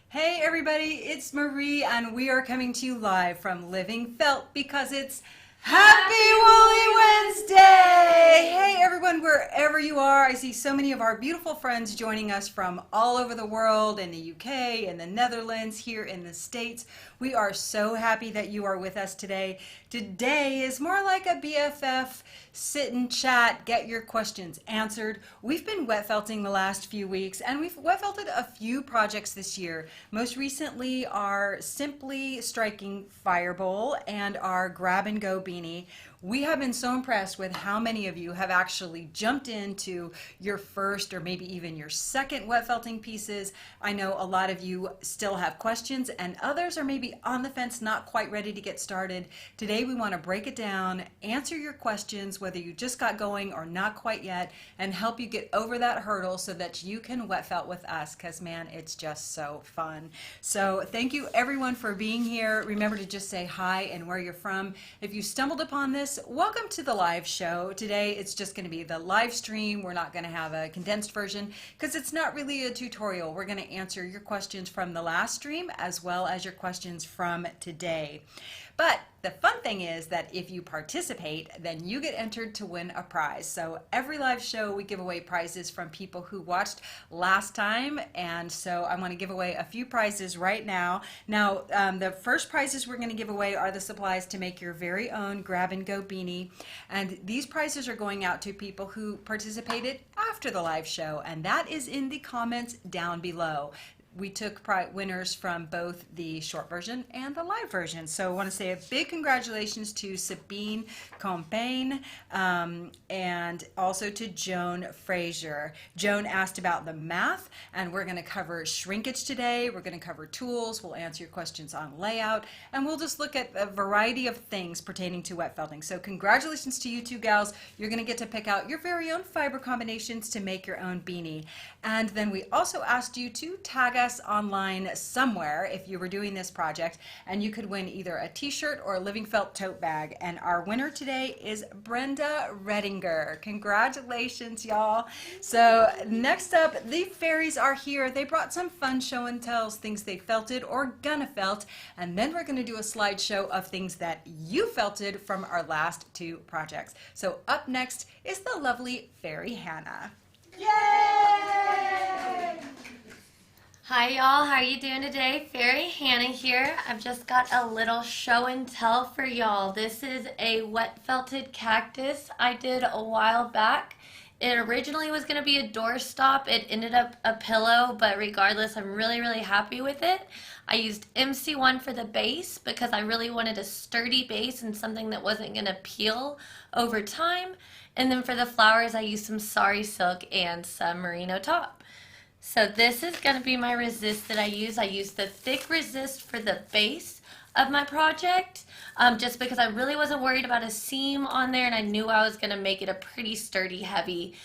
Hey everybody, it's Marie and we are coming to you live from Living Felt because it's Happy Woolly Wednesday! Hey everyone, wherever you are, I see so many of our beautiful friends joining us from all over the world, in the UK, in the Netherlands, here in the States. We are so happy that you are with us today. Today is more like a BFF, sit and chat, get your questions answered. We've been wet felting the last few weeks and we've wet felted a few projects this year. Most recently our Simply Striking Fire Bowl and our Grab-n-Go Beanie. We have been so impressed with how many of you have actually jumped into your first or maybe even your second wet felting pieces. I know a lot of you still have questions and others are maybe on the fence, not quite ready to get started. Today we want to break it down, answer your questions, whether you just got going or not quite yet, and help you get over that hurdle so that you can wet felt with us, because man, it's just so fun. So thank you everyone for being here. Remember to just say hi and where you're from. If you stumbled upon this, welcome to the live show. Today it's just going to be the live stream. We're not going to have a condensed version because it's not really a tutorial. We're going to answer your questions from the last stream as well as your questions from today. But the fun thing is that if you participate, then you get entered to win a prize. So every live show we give away prizes from people who watched last time, and so I want to give away a few prizes right now. Now the first prizes we're going to give away are the supplies to make your very own Grab-n-Go Beanie, and these prizes are going out to people who participated after the live show, and that is in the comments down below. We took winners from both the short version and the live version. So I want to say a big congratulations to Sabine Compagne and also to Joan Frazier. Joan asked about the math, and we're going to cover shrinkage today. We're going to cover tools. We'll answer your questions on layout, and we'll just look at a variety of things pertaining to wet felting. So congratulations to you two gals. You're going to get to pick out your very own fiber combinations to make your own beanie. And then we also asked you to tag us online somewhere if you were doing this project, and you could win either a t-shirt or a Living Felt tote bag. And our winner today is Brenda Redinger. Congratulations, y'all. So next up, the fairies are here. They brought some fun show and tells, things they felted or gonna felt, and then we're going to do a slideshow of things that you felted from our last two projects. So up next is the lovely fairy Hannah. Yay! Hi y'all, how are you doing today? Fairy Hannah here. I've just got a little show and tell for y'all. This is a wet felted cactus I did a while back. It originally was going to be a doorstop. It ended up a pillow, but regardless, I'm really happy with it. I used MC1 for the base because I really wanted a sturdy base and something that wasn't going to peel over time. And then for the flowers, I used some sari silk and some merino top. So this is going to be my resist that I use. I use the thick resist for the base of my project just because I really wasn't worried about a seam on there, and I knew I was going to make it a pretty sturdy, heavy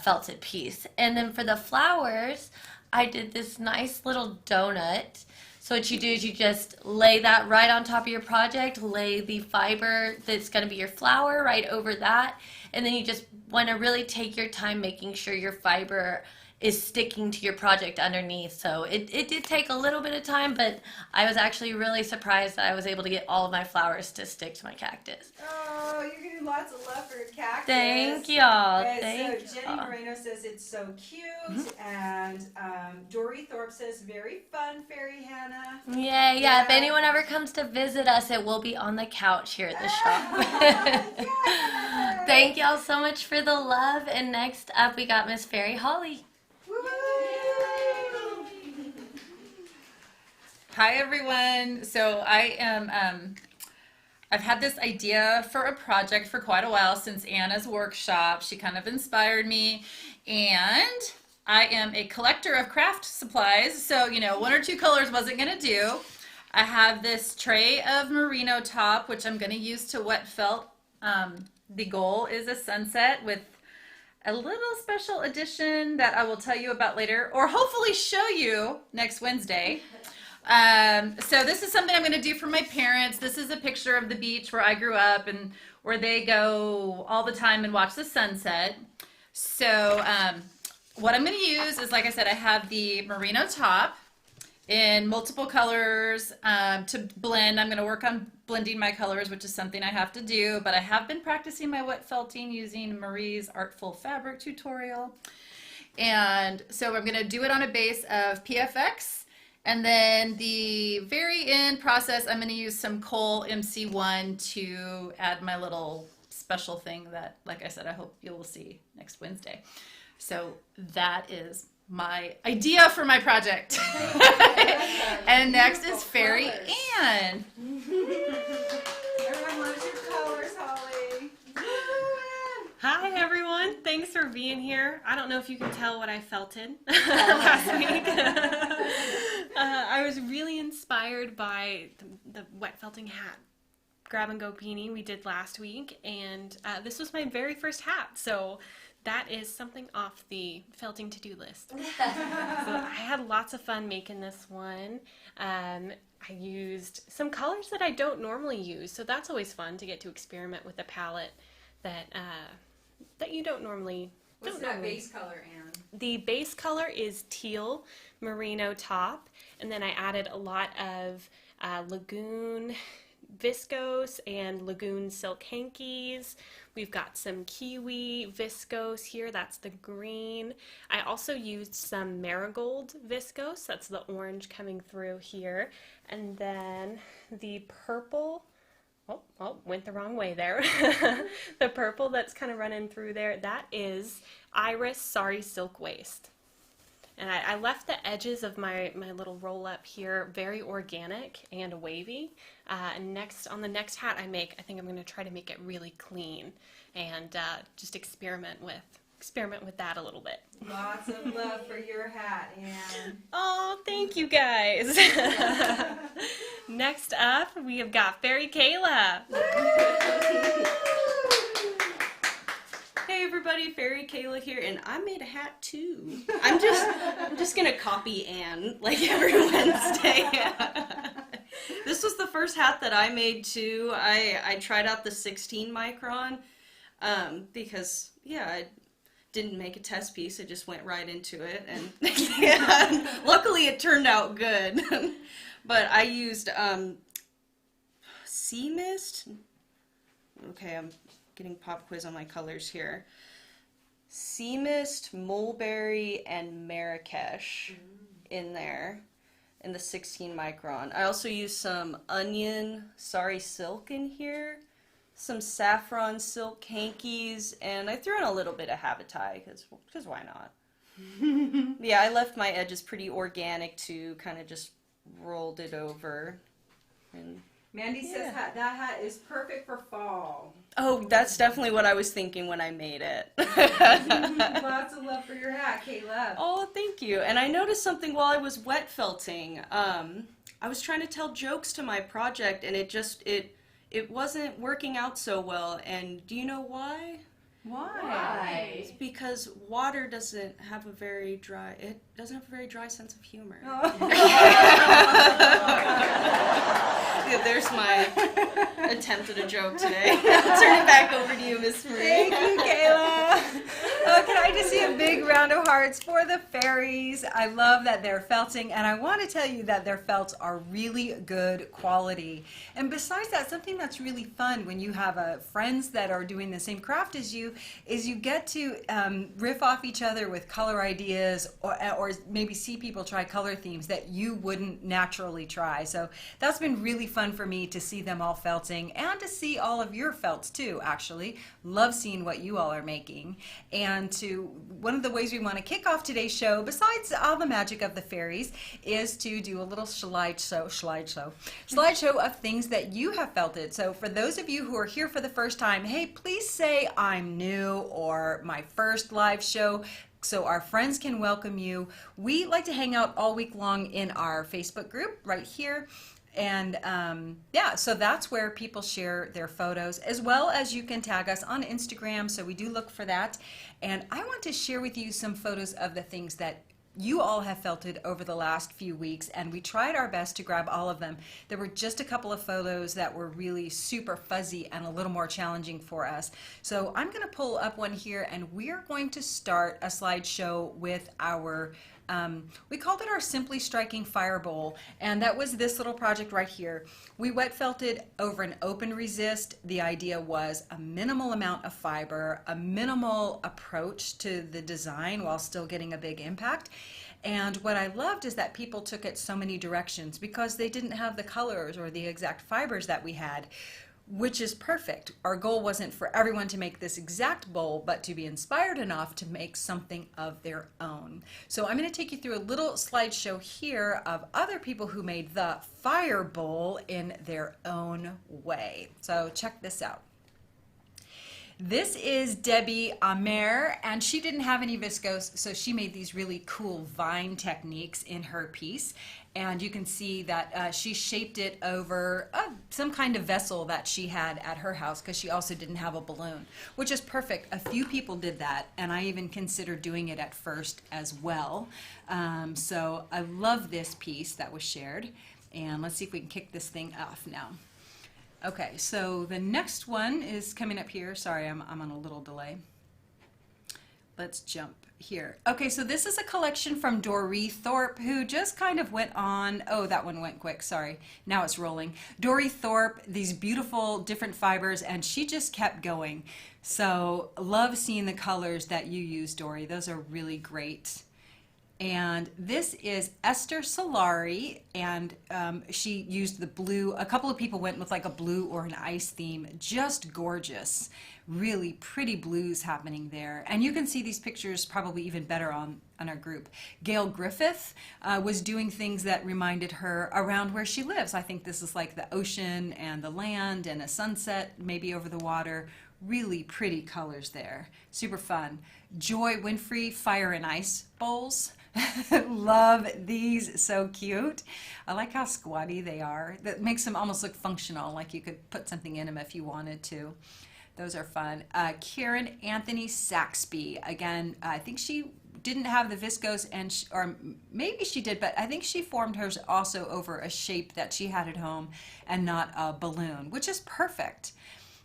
felted piece. And then for the flowers, I did this nice little donut. So what you do is you just lay that right on top of your project, lay the fiber that's going to be your flower right over that, and then you just want to really take your time making sure your fiber is sticking to your project underneath. So it did take a little bit of time, but I was actually really surprised that I was able to get all of my flowers to stick to my cactus. Oh, you're getting lots of love for your cactus. Thank y'all. So Jenny Moreno says it's so cute, and Dory Thorpe says very fun, Fairy Hannah. Yeah. If anyone ever comes to visit us, it will be on the couch here at the shop. Thank y'all so much for the love. And next up, we got Miss Fairy Holly. Hi everyone. So I am I've had this idea for a project for quite a while, since Anna's workshop. She kind of inspired me, and I am a collector of craft supplies, so you know, one or two colors wasn't gonna do. I have this tray of merino top, which I'm gonna use to wet felt. The goal is a sunset with a little special edition that I will tell you about later, or hopefully show you next Wednesday. So this is something I'm going to do for my parents. This is a picture of the beach where I grew up and where they go all the time and watch the sunset. So what I'm going to use is, like I said, I have the merino top, in multiple colors to blend. I'm going to work on blending my colors, which is something I have to do, but I have been practicing my wet felting using Marie's Artful fabric tutorial. And so I'm going to do it on a base of PFX. And then the very end process, I'm going to use some Kohl MC1 to add my little special thing that, like I said, I hope you will see next Wednesday. So that is my idea for my project. And next is Fairy Ann. Everyone loves your colors, Holly. Hi everyone, thanks for being here. I don't know if you can tell what I felted last week. I was really inspired by the wet felting hat Grab-n-Go Beanie we did last week, and this was my very first hat, so that is something off the felting to-do list. So I had lots of fun making this one. I used some colors that I don't normally use, so that's always fun to get to experiment with a palette that you don't normally. What's that base color, Anne? The base color is teal merino top, and then I added a lot of Lagoon viscose and Lagoon silk hankies. We've got some kiwi viscose here, that's the green. I also used some marigold viscose, that's the orange coming through here. And then the purple, oh, went the wrong way there. The purple that's kind of running through there, that is Iris Sari Silk Waist. And I left the edges of my little roll up here very organic and wavy. And on the next hat I make, I think I'm going to try to make it really clean and just experiment with that a little bit. Lots of love for your hat, Anne. Oh, thank you guys. Next up, we have got Fairy Kayla. Hey everybody, Fairy Kayla here, and I made a hat too. I'm just gonna copy Anne like every Wednesday. This was the first hat that I made too. I tried out the 16 micron because I didn't make a test piece. I just went right into it, and luckily it turned out good. But I used Sea Mist. Okay, I'm getting pop quiz on my colors here. Sea Mist, Mulberry, and Marrakesh in there in the 16 micron. I also used some Onion Sari Silk in here, some Saffron Silk hankies, and I threw in a little bit of Habitai because why not? Yeah, I left my edges pretty organic too, kind of just rolled it over. And Mandy says that hat is perfect for fall. oh, that's definitely what I was thinking when I made it. Lots of love for your hat, Kayla. Oh, thank you. And I noticed something while I was wet felting. I was trying to tell jokes to my project, and it wasn't working out so well. And do you know why? Why? It's because water doesn't have a very dry sense of humor. Oh. Yeah, there's my attempt at a joke today. I'll turn it back over to you, Miss Marie. Thank you, Kayla. Oh, can I just see a big round of hearts for the fairies? I love that they're felting, and I want to tell you that their felts are really good quality. And besides that, something that's really fun when you have friends that are doing the same craft as you is you get to riff off each other with color ideas, or maybe see people try color themes that you wouldn't naturally try. So that's been really fun for me to see them all felting, and to see all of your felts too, actually. Love seeing what you all are making. And one of the ways we want to kick off today's show, besides all the magic of the fairies, is to do a little slideshow of things that you have felted. So for those of you who are here for the first time, hey, please say I'm new or my first live show, so our friends can welcome you. We like to hang out all week long in our Facebook group right here. And so that's where people share their photos, as well as you can tag us on Instagram, so we do look for that. And I want to share with you some photos of the things that you all have felted over the last few weeks, and we tried our best to grab all of them. There were just a couple of photos that were really super fuzzy and a little more challenging for us. So I'm going to pull up one here, and we're going to start a slideshow with our We called it our Simply Striking Fire Bowl, and that was this little project right here. We wet felted over an open resist. The idea was a minimal amount of fiber, a minimal approach to the design while still getting a big impact. And what I loved is that people took it so many directions because they didn't have the colors or the exact fibers that we had, which is perfect. Our goal wasn't for everyone to make this exact bowl, but to be inspired enough to make something of their own. So I'm going to take you through a little slideshow here of other people who made the fire bowl in their own way. So check this out. This is Debbie Amer, and she didn't have any viscose, so she made these really cool vine techniques in her piece. And you can see that she shaped it over some kind of vessel that she had at her house, because she also didn't have a balloon, which is perfect. A few people did that, and I even considered doing it at first as well. So I love this piece that was shared. And let's see if we can kick this thing off now. Okay, so the next one is coming up here. Sorry, I'm on a little delay. Let's jump here. Okay, so this is a collection from Doree Thorpe, who just kind of went on. Oh, that one went quick. Sorry. Now it's rolling. Doree Thorpe, these beautiful different fibers, and she just kept going. So love seeing the colors that you use, Doree. Those are really great. And this is Esther Solari, and she used the blue. A couple of people went with like a blue or an ice theme. Just gorgeous. Really pretty blues happening there. And you can see these pictures probably even better on our group. Gail Griffith was doing things that reminded her around where she lives. I think this is like the ocean and the land and a sunset maybe over the water. Really pretty colors there. Super fun. Joy Winfrey, Fire and Ice bowls. Love these, so cute. I like how squatty they are. That makes them almost look functional, like you could put something in them if you wanted to. Those are fun. Karen Anthony Saxby, again, I think she didn't have the viscose, and or maybe she did, but I think she formed hers also over a shape that she had at home and not a balloon, which is perfect.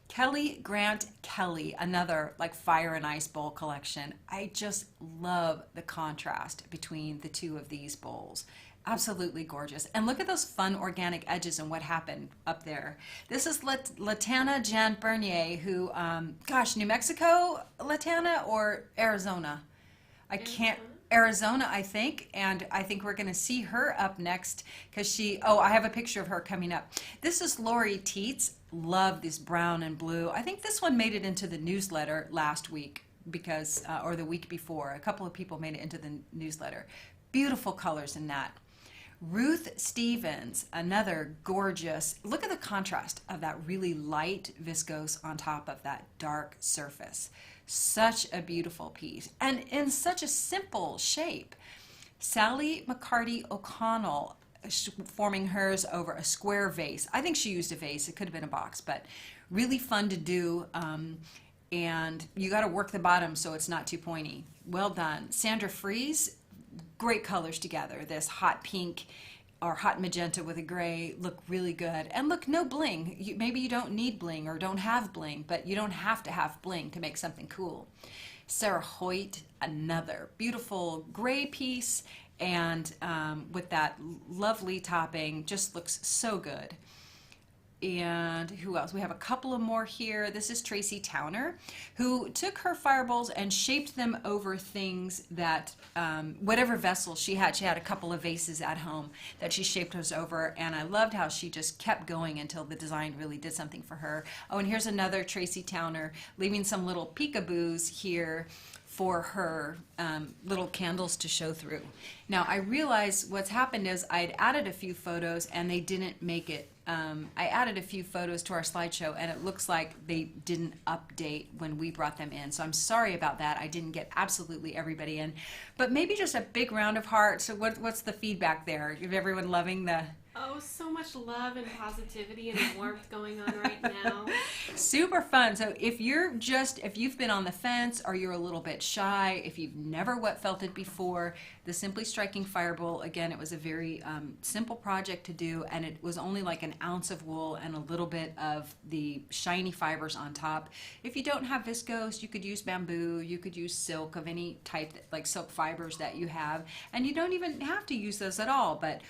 Kelly Grant Kelly, another like fire and ice bowl collection. I just love the contrast between the two of these bowls. Absolutely gorgeous. And look at those fun organic edges and what happened up there. This is Latana Jan Bernier, who, gosh, New Mexico, Latana, or Arizona? I can't. Arizona, I think, and I think we're going to see her up next because I have a picture of her coming up. This is Lori Teets. Love this brown and blue. I think this one made it into the newsletter last week because, or the week before. A couple of people made it into the newsletter. Beautiful colors in that. Ruth Stevens, another gorgeous. Look at the contrast of that really light viscose on top of that dark surface. Such a beautiful piece, and in such a simple shape. Sally McCarty O'Connell forming hers over a square vase. I think she used a vase. It could have been a box, but really fun to do. And you got to work the bottom so it's not too pointy. Well done. Sandra Fries, great colors together. This hot pink or hot magenta with a gray look really good. And look, no bling. Maybe you don't need bling or don't have bling, but you don't have to have bling to make something cool. Sarah Hoyt, another beautiful gray piece, and with that lovely topping, just looks so good. And who else? We have a couple of more here. This is Tracy Towner, who took her fire bowls and shaped them over things that, whatever vessel she had a couple of vases at home that she shaped those over, and I loved how she just kept going until the design really did something for her. Oh, and here's another Tracy Towner, leaving some little peekaboos here for her little candles to show through. Now, I realized what's happened is I'd added a few photos and they didn't make it. I added a few photos to our slideshow and it looks like they didn't update when we brought them in. So I'm sorry about that. I didn't get absolutely everybody in, but maybe just a big round of hearts. So what's the feedback there? Is everyone loving Oh, so much love and positivity and warmth going on right now. Super fun. So if you've been on the fence or you're a little bit shy, if you've never wet felted before, the Simply Striking Fireball, again, it was a very simple project to do, and it was only like an ounce of wool and a little bit of the shiny fibers on top. If you don't have viscose, you could use bamboo, you could use silk of any type, like silk fibers that you have, and you don't even have to use those at all, but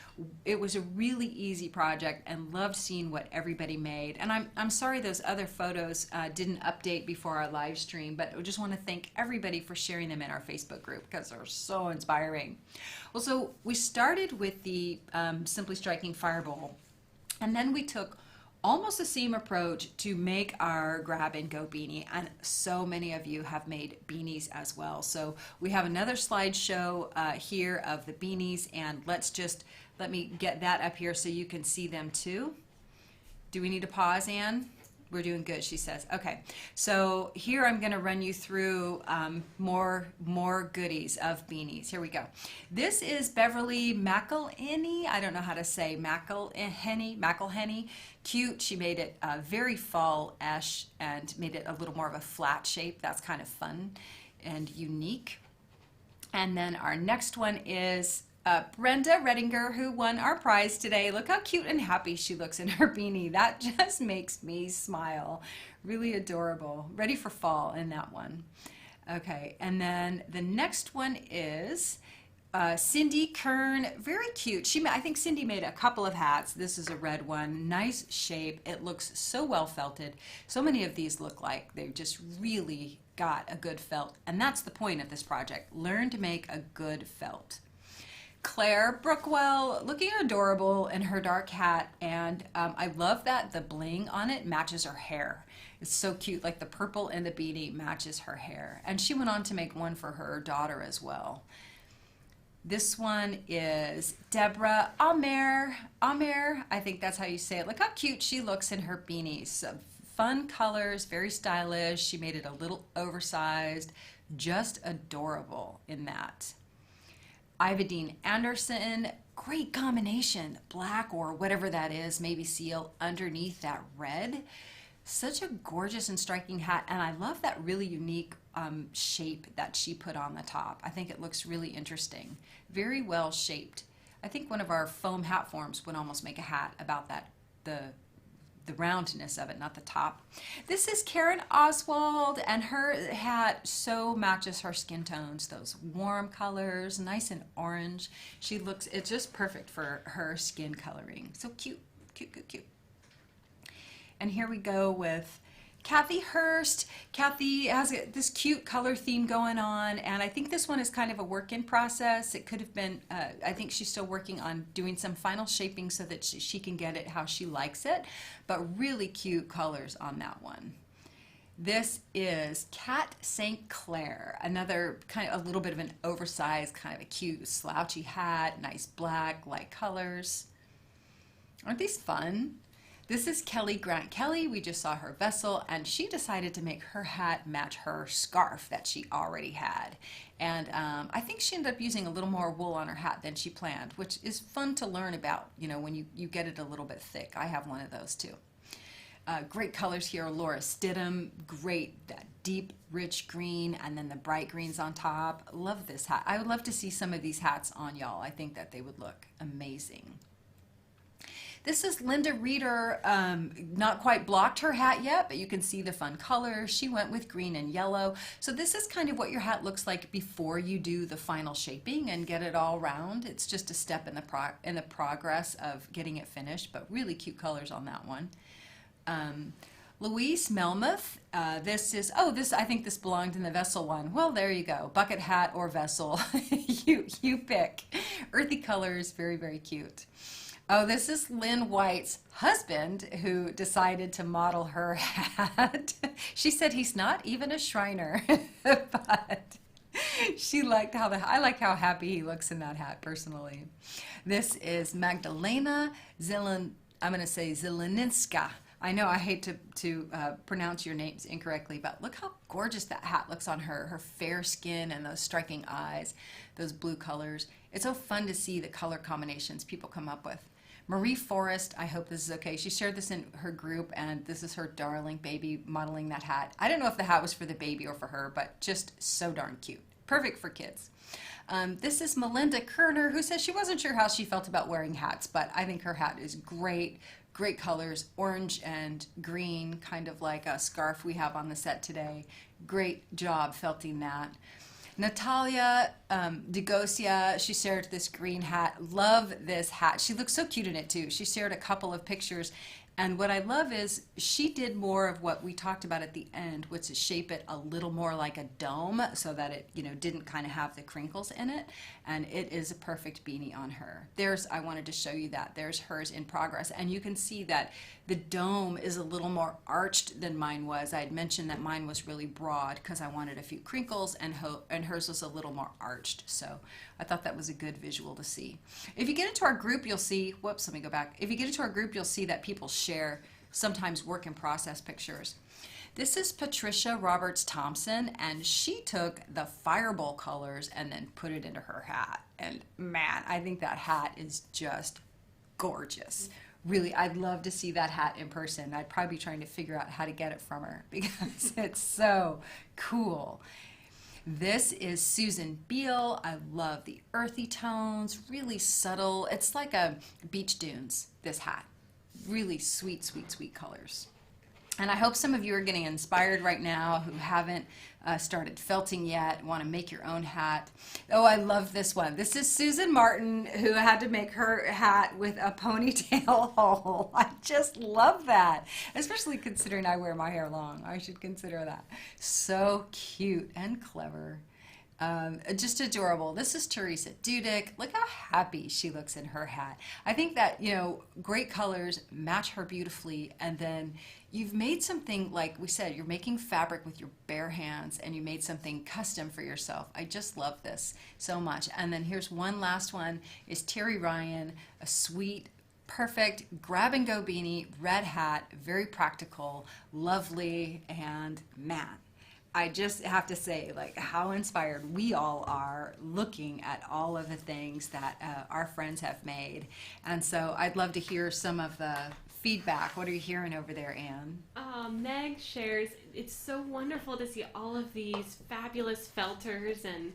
it was a really easy project and loved seeing what everybody made. And I'm sorry those other photos didn't update before our live stream, but I just want to thank everybody for sharing them in our Facebook group because they're so inspiring. Well, so we started with the Simply Striking Fireball, and then we took almost the same approach to make our Grab-n-Go Beanie, and so many of you have made beanies as well. So we have another slideshow here of the beanies, and let me get that up here so you can see them too. Do we need to pause, Anne? We're doing good, she says. Okay, so here I'm going to run you through more goodies of beanies. Here we go. This is Beverly McElhenney. I don't know how to say McElhenney. Cute. She made it very fall-ish and made it a little more of a flat shape. That's kind of fun and unique. And then our next one is Brenda Redinger, who won our prize today. Look how cute and happy she looks in her beanie. That just makes me smile. Really adorable. Ready for fall in that one. Okay, and then the next one is Cindy Kern. Very cute. I think Cindy made a couple of hats. This is a red one. Nice shape. It looks so well felted. So many of these look like they just really got a good felt. And that's the point of this project. Learn to make a good felt. Claire Brookwell, looking adorable in her dark hat, and I love that the bling on it matches her hair. It's so cute, like the purple in the beanie matches her hair. And she went on to make one for her daughter as well. This one is Deborah Amer, I think that's how you say it. Look how cute she looks in her beanies. So fun colors, very stylish. She made it a little oversized, just adorable in that. Ivadine Anderson, great combination, black or whatever that is, maybe seal underneath that red. Such a gorgeous and striking hat, and I love that really unique shape that she put on the top. I think it looks really interesting. Very well shaped. I think one of our foam hat forms would almost make a hat about that, the roundness of it, not the top. This is Karen Oswald, and her hat so matches her skin tones, those warm colors, nice and orange. It's just perfect for her skin coloring. So cute, cute, cute, cute. And here we go with Kathy Hearst. Kathy has this cute color theme going on, and I think this one is kind of a work in process. It could have been, I think she's still working on doing some final shaping so that she can get it how she likes it, but really cute colors on that one. This is Kat St. Clair, another kind of a little bit of an oversized, kind of a cute slouchy hat, nice black, light colors. Aren't these fun? This is Kelly Grant Kelly. We just saw her vessel, and she decided to make her hat match her scarf that she already had. And I think she ended up using a little more wool on her hat than she planned, which is fun to learn about, you know, when you get it a little bit thick. I have one of those too. Great colors here. Laura Stidham, great, that deep, rich green, and then the bright greens on top. Love this hat. I would love to see some of these hats on y'all. I think that they would look amazing. This is Linda Reeder, not quite blocked her hat yet, but you can see the fun colors. She went with green and yellow. So this is kind of what your hat looks like before you do the final shaping and get it all round. It's just a step in the progress of getting it finished, but really cute colors on that one. Louise Melmoth, I think this belonged in the vessel one. Well, there you go, bucket hat or vessel, you pick. Earthy colors, very, very cute. Oh, this is Lynn White's husband who decided to model her hat. She said he's not even a Shriner, but she liked I like how happy he looks in that hat personally. This is Magdalena Zeleninska. I know I hate to pronounce your names incorrectly, but look how gorgeous that hat looks on her. Her fair skin and those striking eyes, those blue colors. It's so fun to see the color combinations people come up with. Marie Forrest, I hope this is okay. She shared this in her group, and this is her darling baby modeling that hat. I don't know if the hat was for the baby or for her, but just so darn cute. Perfect for kids. This is Melinda Kerner, who says she wasn't sure how she felt about wearing hats, but I think her hat is great. Great colors, orange and green, kind of like a scarf we have on the set today. Great job felting that. Natalia DeGosia, she shared this green hat. Love this hat. She looks so cute in it too. She shared a couple of pictures. And what I love is she did more of what we talked about at the end, which is shape it a little more like a dome so that it, didn't kind of have the crinkles in it. And it is a perfect beanie on her. I wanted to show you that. There's hers in progress. And you can see that the dome is a little more arched than mine was. I had mentioned that mine was really broad because I wanted a few crinkles, and hers was a little more arched. So I thought that was a good visual to see. If you get into our group, you'll see, whoops, let me go back. If you get into our group, you'll see that people share sometimes work in process pictures. This is Patricia Roberts Thompson, and she took the fireball colors and then put it into her hat. And man, I think that hat is just gorgeous. Really, I'd love to see that hat in person. I'd probably be trying to figure out how to get it from her because it's so cool. This is Susan Beal. I love the earthy tones, really subtle. It's like a beach dunes, this hat. Really sweet, sweet, sweet colors. And I hope some of you are getting inspired right now who haven't started felting yet, want to make your own hat. Oh, I love this one. This is Susan Martin, who had to make her hat with a ponytail hole. I just love that, especially considering I wear my hair long. I should consider that. So cute and clever. Just adorable. This is Teresa Dudek. Look how happy she looks in her hat. I think that, great colors match her beautifully, and then you've made something, like we said, you're making fabric with your bare hands, and you made something custom for yourself. I just love this so much. And then here's one last one, is Terry Ryan, a sweet, perfect grab-and-go beanie, red hat, very practical, lovely, and man, I just have to say, how inspired we all are looking at all of the things that our friends have made. And so I'd love to hear some of the feedback. What are you hearing over there, Anne? Meg shares, it's so wonderful to see all of these fabulous felters, and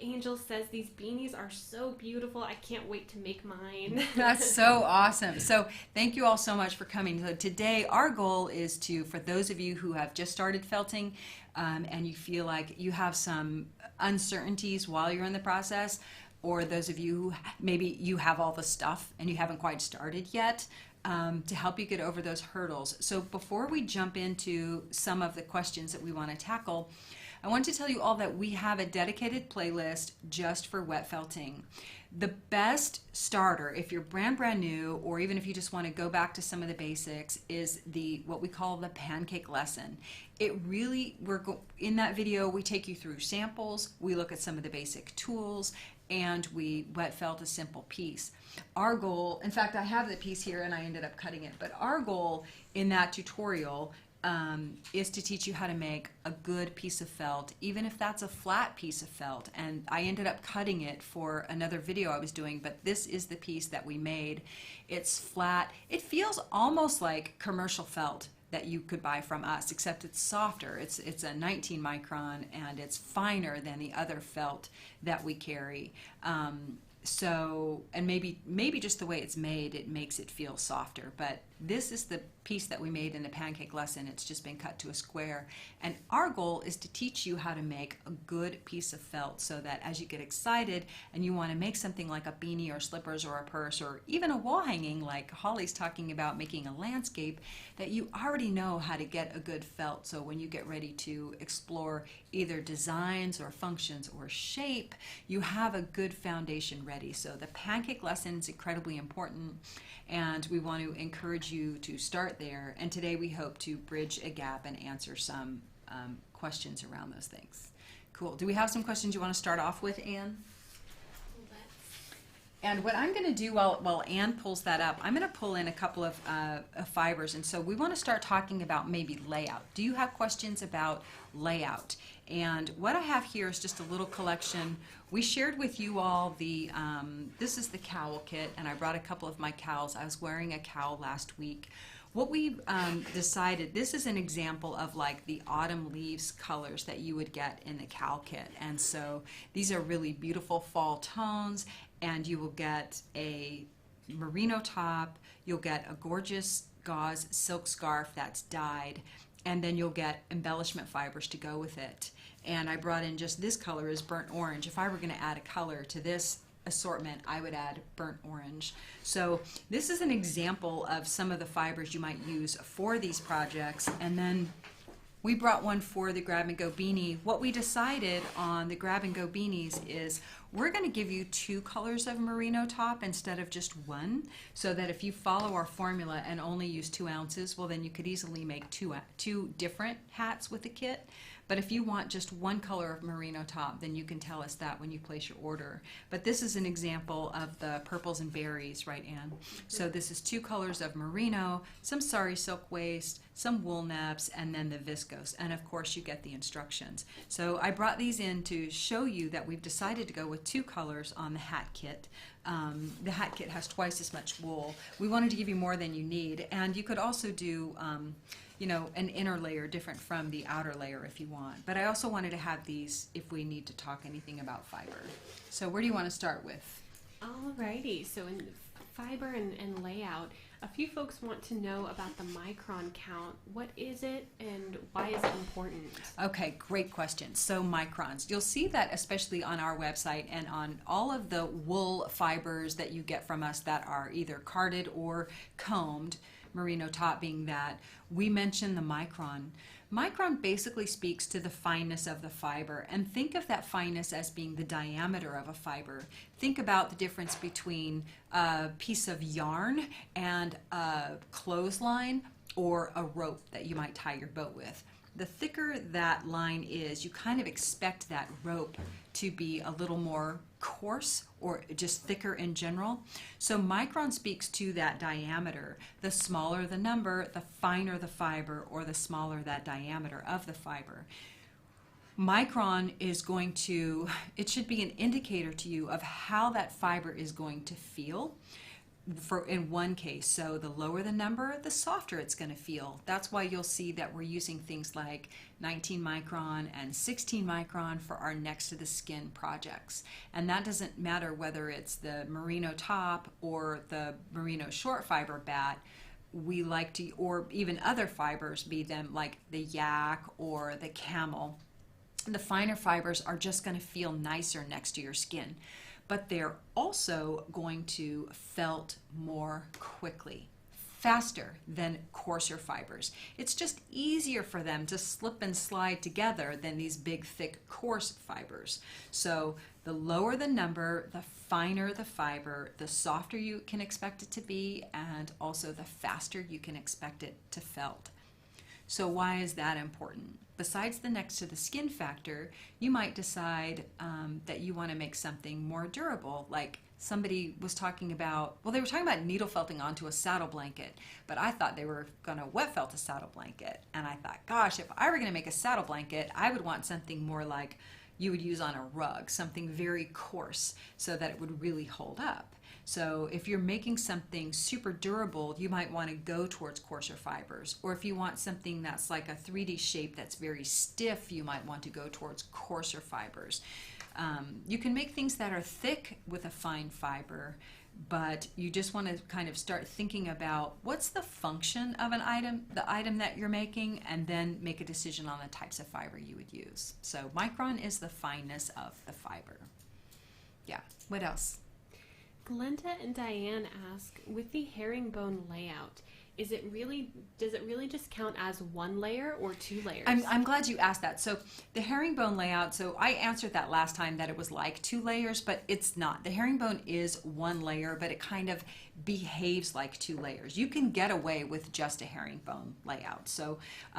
Angel says these beanies are so beautiful. I can't wait to make mine. That's so awesome. So thank you all so much for coming. So today our goal is to, for those of you who have just started felting and you feel like you have some uncertainties while you're in the process, or those of you who maybe you have all the stuff and you haven't quite started yet, to help you get over those hurdles. So before we jump into some of the questions that we want to tackle, I want to tell you all that we have a dedicated playlist just for wet felting. The best starter, if you're brand new, or even if you just want to go back to some of the basics, is what we call the pancake lesson. It really, in that video, we take you through samples, we look at some of the basic tools, and we wet felt a simple piece. Our goal, in fact, I have the piece here and I ended up cutting it, but our goal in that tutorial is to teach you how to make a good piece of felt, even if that's a flat piece of felt. And I ended up cutting it for another video I was doing, but this is the piece that we made. It's flat. It feels almost like commercial felt that you could buy from us, except it's softer. It's a 19 micron and it's finer than the other felt that we carry. And maybe just the way it's made, it makes it feel softer. But this is the piece that we made in the pancake lesson. It's just been cut to a square. And our goal is to teach you how to make a good piece of felt so that as you get excited and you want to make something like a beanie or slippers or a purse or even a wall hanging like Holly's talking about making a landscape, that you already know how to get a good felt. So when you get ready to explore either designs or functions or shape, you have a good foundation ready. So the pancake lesson is incredibly important, and we want to encourage you to start there. And today we hope to bridge a gap and answer some questions around those things. Cool. Do we have some questions you want to start off with, Anne? And what I'm going to do while Anne pulls that up, I'm going to pull in a couple of fibers. And so we want to start talking about maybe layout. Do you have questions about layout? And what I have here is just a little collection. We shared with you all the, this is the cowl kit, and I brought a couple of my cowls. I was wearing a cowl last week. What we decided, this is an example of like the autumn leaves colors that you would get in the cowl kit. And so these are really beautiful fall tones, and you will get a merino top, you'll get a gorgeous gauze silk scarf that's dyed, and then you'll get embellishment fibers to go with it. And I brought in just this color is burnt orange. If I were going to add a color to this assortment, I would add burnt orange. So this is an example of some of the fibers you might use for these projects. And then we brought one for the Grab-n-Go Beanie. What we decided on the Grab-n-Go Beanies is we're going to give you 2 colors of merino top instead of just 1, so that if you follow our formula and only use 2 ounces, well then you could easily make two different hats with the kit. But if you want just 1 color of merino top, then you can tell us that when you place your order. But this is an example of the purples and berries, right, Anne? So this is 2 colors of merino, some sari silk waist, some wool neps, and then the viscose. And of course you get the instructions. So I brought these in to show you that we've decided to go with 2 colors on the hat kit. The hat kit has twice as much wool. We wanted to give you more than you need. And you could also do you know, an inner layer different from the outer layer if you want. But I also wanted to have these if we need to talk anything about fiber. So where do you want to start with? Alrighty, so in fiber and layout, a few folks want to know about the micron count. What is it and why is it important? Okay, great question. So microns. You'll see that especially on our website and on all of the wool fibers that you get from us that are either carded or combed, merino top being that, we mention the micron. Micron basically speaks to the fineness of the fiber, and think of that fineness as being the diameter of a fiber. Think about the difference between a piece of yarn and a clothesline or a rope that you might tie your boat with. The thicker that line is, you kind of expect that rope to be a little more coarse or just thicker in general. So micron speaks to that diameter. The smaller the number, the finer the fiber, or the smaller that diameter of the fiber. Micron is going to, it should be an indicator to you of how that fiber is going to feel. For in one case, so the lower the number, the softer it's going to feel. That's why you'll see that we're using things like 19 micron and 16 micron for our next to the skin projects. And that doesn't matter whether it's the merino top or the merino short fiber bat. We like to, or even other fibers, be them like the yak or the camel. The finer fibers are just going to feel nicer next to your skin, but they're also going to felt more quickly, faster than coarser fibers. It's just easier for them to slip and slide together than these big, thick, coarse fibers. So the lower the number, the finer the fiber, the softer you can expect it to be, and also the faster you can expect it to felt. So why is that important? Besides the next to the skin factor, you might decide that you want to make something more durable. Like somebody was talking about, well, they were talking about needle felting onto a saddle blanket, but I thought they were going to wet felt a saddle blanket. And I thought, gosh, if I were going to make a saddle blanket, I would want something more like you would use on a rug, something very coarse so that it would really hold up. So if you're making something super durable, you might want to go towards coarser fibers. Or if you want something that's like a 3D shape that's very stiff, you might want to go towards coarser fibers. You can make things that are thick with a fine fiber, but you just want to kind of start thinking about what's the function of an item, the item that you're making, and then make a decision on the types of fiber you would use. So micron is the fineness of the fiber. Yeah, what else? Glenda and Diane ask, with the herringbone layout, does it really just count as 1 layer or 2 layers? I'm glad you asked that. So the herringbone layout, so I answered that last time that it was like 2 layers, but it's not. The herringbone is 1 layer, but it kind of behaves like 2 layers. You can get away with just a herringbone layout. So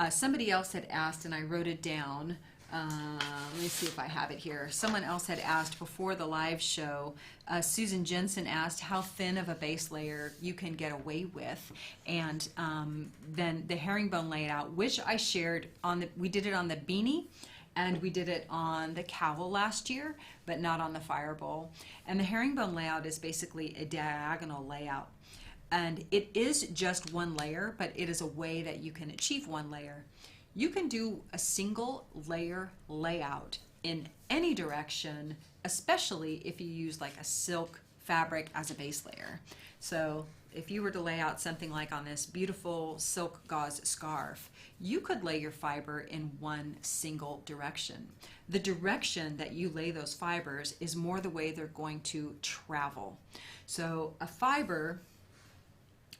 somebody else had asked, and I wrote it down. Let me see if I have it here. Someone else had asked before the live show, Susan Jensen asked how thin of a base layer you can get away with, and then the herringbone layout, which I shared on the, we did it on the beanie, And we did it on the cowl last year, but not on the fire bowl. And the herringbone layout is basically a diagonal layout. And it is just one layer, but it is a way that you can achieve one layer. You can do a single layer layout in any direction, especially if you use like a silk fabric as a base layer. So if you were to lay out something like on this beautiful silk gauze scarf, you could lay your fiber in one single direction. The direction that you lay those fibers is more the way they're going to travel. So a fiber,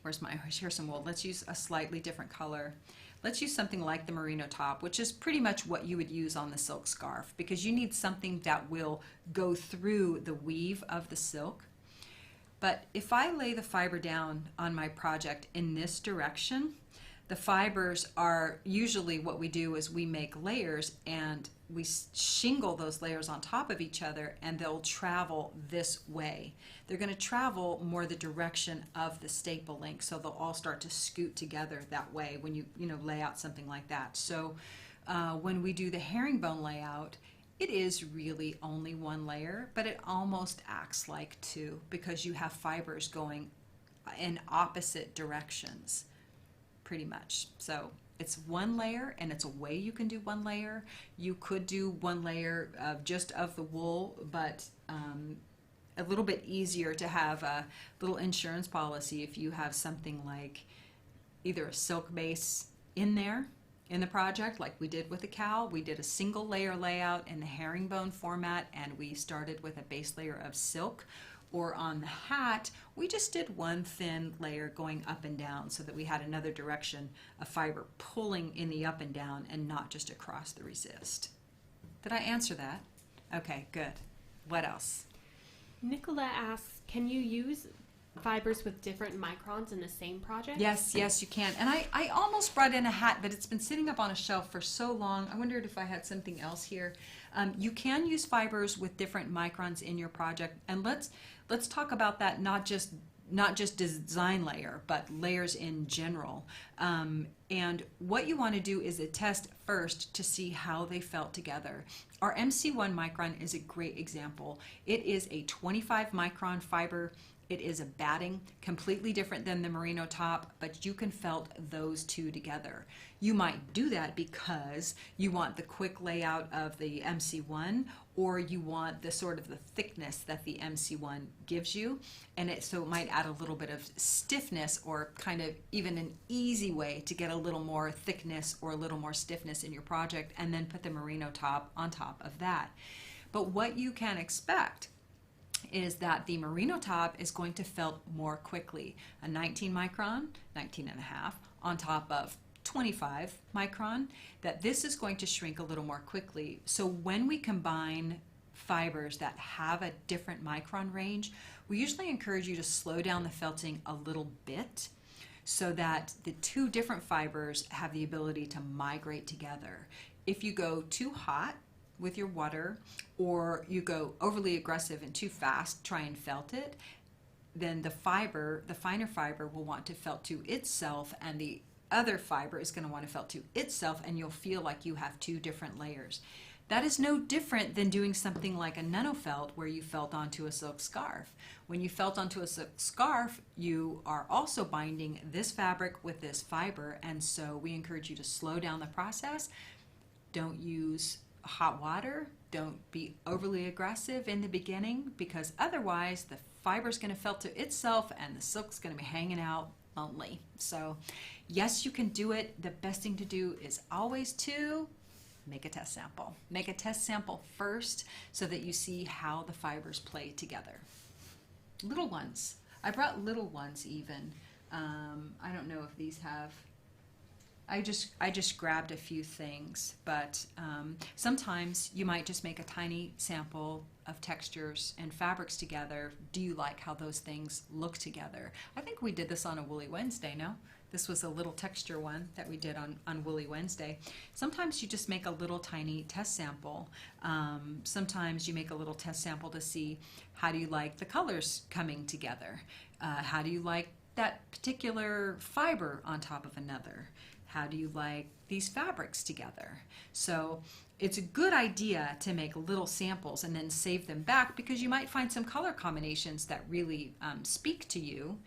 here's some wool. Let's use a slightly different color. Let's use something like the merino top, which is pretty much what you would use on the silk scarf, because you need something that will go through the weave of the silk. But if I lay the fiber down on my project in this direction, the fibers are usually, what we do is we make layers and we shingle those layers on top of each other, and they'll travel this way. They're going to travel more the direction of the staple link, so they'll all start to scoot together that way when you lay out something like that. So when we do the herringbone layout, it is really only one layer, but it almost acts like two, because you have fibers going in opposite directions pretty much. So it's one layer, and it's a way you can do one layer. You could do one layer just of the wool, but a little bit easier to have a little insurance policy if you have something like either a silk base in there in the project, like we did with the cowl. We did a single layer layout in the herringbone format, and we started with a base layer of silk. Or on the hat, we just did one thin layer going up and down, so that we had another direction of fiber pulling in the up and down and not just across the resist. Did I answer that? Okay, good. What else? Nicola asks, can you use fibers with different microns in the same project? Yes, you can. And I almost brought in a hat, but it's been sitting up on a shelf for so long. I wondered if I had something else here. You can use fibers with different microns in your project, and let's talk about that, not just design layer, but layers in general. And what you want to do is a test first to see how they felt together. Our MC1 micron is a great example. It is a 25 micron fiber. It is a batting, completely different than the merino top, but you can felt those two together. You might do that because you want the quick layout of the MC1, or you want the sort of the thickness that the MC1 gives you, and so it might add a little bit of stiffness, or kind of even an easy way to get a little more thickness or a little more stiffness in your project, and then put the merino top on top of that. But what you can expect is that the merino top is going to felt more quickly. A 19 micron, 19 and a half, on top of 25 micron, that this is going to shrink a little more quickly. So when we combine fibers that have a different micron range, we usually encourage you to slow down the felting a little bit, so that the two different fibers have the ability to migrate together. If you go too hot with your water, or you go overly aggressive and too fast, try and felt it, then the finer fiber will want to felt to itself, and the other fiber is going to want to felt to itself, and you'll feel like you have two different layers. That is no different than doing something like a nanofelt, where you felt onto a silk scarf. When you felt onto a silk scarf, you are also binding this fabric with this fiber, and so we encourage you to slow down the process. Don't use hot water. Don't be overly aggressive in the beginning, because otherwise the fiber is going to felt to itself and the silk's going to be hanging out lonely. So yes, you can do it. The best thing to do is always to make a test sample. Make a test sample first, so that you see how the fibers play together. Little ones. I brought little ones even. I don't know if these have... I just grabbed a few things, but sometimes you might just make a tiny sample of textures and fabrics together. Do you like how those things look together? I think we did this on a Woolly Wednesday, no? This was a little texture one that we did on Woolly Wednesday. Sometimes you just make a little tiny test sample. Sometimes you make a little test sample to see, how do you like the colors coming together? How do you like that particular fiber on top of another? How do you like these fabrics together? So it's a good idea to make little samples and then save them back, because you might find some color combinations that really speak to you,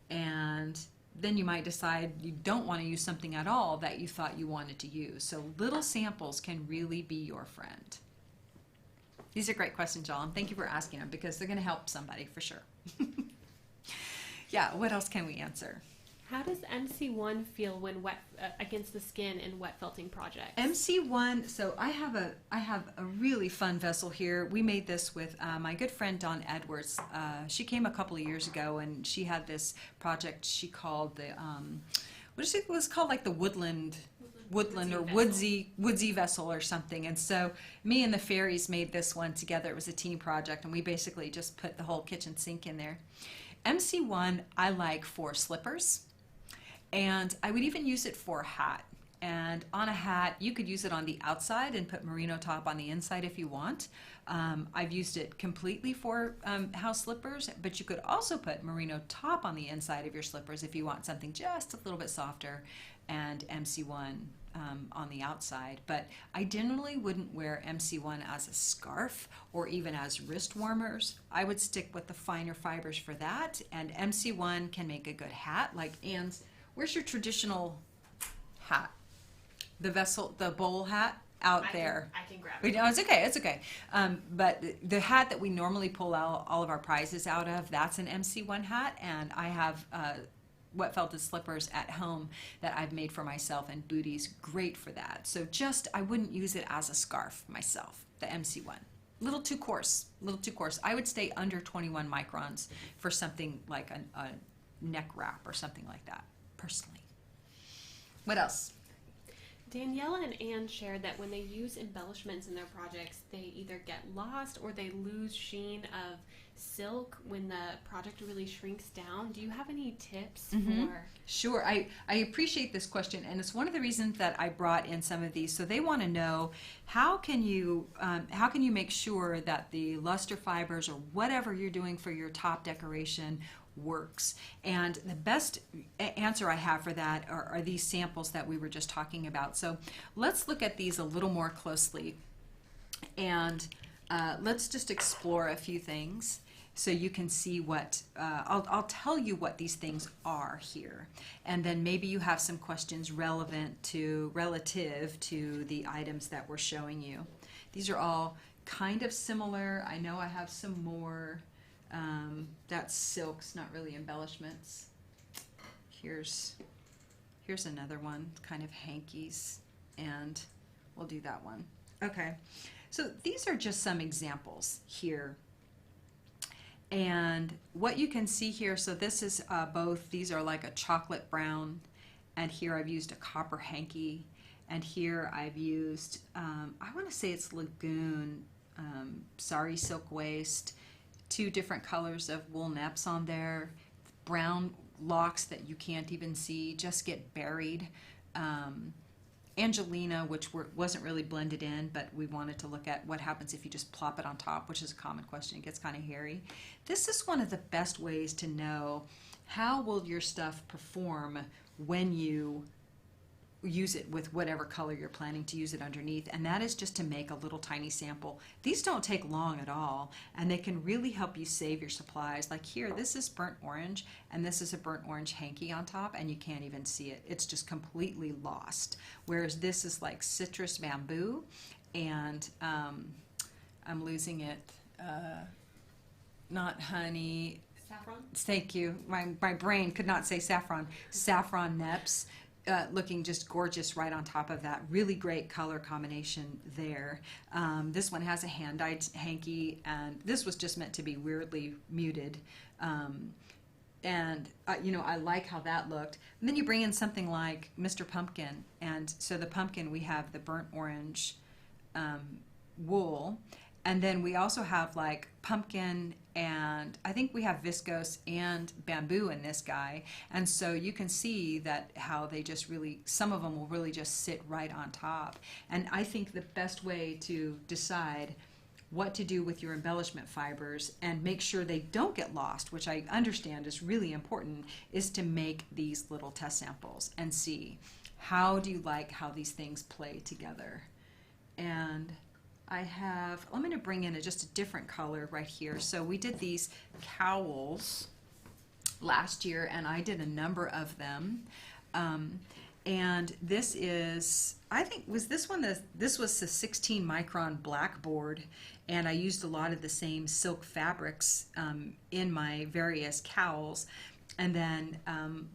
and then you might decide you don't want to use something at all that you thought you wanted to use. So little samples can really be your friend. These are great questions, y'all, and thank you for asking them, because they're going to help somebody for sure. Yeah, what else can we answer? How does MC1 feel when wet against the skin in wet felting projects? MC1, so I have a really fun vessel here. We made this with my good friend Dawn Edwards. She came a couple of years ago, and she had this project she called the what is it? It was called like the woodland or woodsy vessel or something. And so me and the fairies made this one together. It was a team project, and we basically just put the whole kitchen sink in there. MC1 I like for slippers, and I would even use it for a hat. And on a hat, you could use it on the outside and put merino top on the inside if you want. I've used it completely for house slippers, but you could also put merino top on the inside of your slippers if you want something just a little bit softer, and MC1 on the outside. But I generally wouldn't wear MC1 as a scarf or even as wrist warmers. I would stick with the finer fibers for that, and MC1 can make a good hat. Like Anne's, where's your traditional hat? The bowl hat out there. I can grab it. No, it's okay. It's okay. But the hat that we normally pull out all of our prizes out of, that's an MC1 hat, and I have wet felted slippers at home that I've made for myself, and booties great for that. So I wouldn't use it as a scarf myself, the MC1. Little too coarse. I would stay under 21 microns for something like a neck wrap or something like that, personally. What else? Daniela and Anne shared that when they use embellishments in their projects, they either get lost or they lose sheen of silk when the project really shrinks down. Do you have any tips for? Sure. I appreciate this question, and it's one of the reasons that I brought in some of these. So they want to know, how can you make sure that the luster fibers or whatever you're doing for your top decoration works? And the best answer I have for that are these samples that we were just talking about. So let's look at these a little more closely, and let's just explore a few things so you can see what I'll tell you what these things are here, and then maybe you have some questions relative to the items that we're showing you. These are all kind of similar. I know I have some more. That's silks, not really embellishments. Here's another one, kind of hankies, and we'll do that one. Okay, so these are just some examples here. And what you can see here, so this is both, these are like a chocolate brown, and here I've used a copper hanky, and here I've used, I want to say it's Lagoon, sari silk waist, 2 different colors of wool neps on there, brown locks that you can't even see, just get buried. Angelina, which wasn't really blended in, but we wanted to look at what happens if you just plop it on top, which is a common question. It gets kind of hairy. This is one of the best ways to know how will your stuff perform when you use it with whatever color you're planning to use it underneath, and that is just to make a little tiny sample. These don't take long at all, and they can really help you save your supplies. Like here, this is burnt orange, and this is a burnt orange hanky on top, and you can't even see it. It's just completely lost. Whereas this is like citrus bamboo, and I'm losing it. Not honey. Saffron? Thank you. My brain could not say saffron. Saffron neps. Looking just gorgeous right on top of that. Really great color combination there. This one has a hand-dyed hanky, and this was just meant to be weirdly muted. I like how that looked. And then you bring in something like Mr. Pumpkin, and so the pumpkin, we have the burnt orange wool, and then we also have like pumpkin, and I think we have viscose and bamboo in this guy. And so you can see that how they just really, some of them will really just sit right on top. And I think the best way to decide what to do with your embellishment fibers and make sure they don't get lost, which I understand is really important, is to make these little test samples and see how do you like how these things play together? And I have, I'm going to bring in just a different color right here. So we did these cowls last year, and I did a number of them. And this is, I think, was this one, this was the 16 micron blackboard, and I used a lot of the same silk fabrics in my various cowls. And then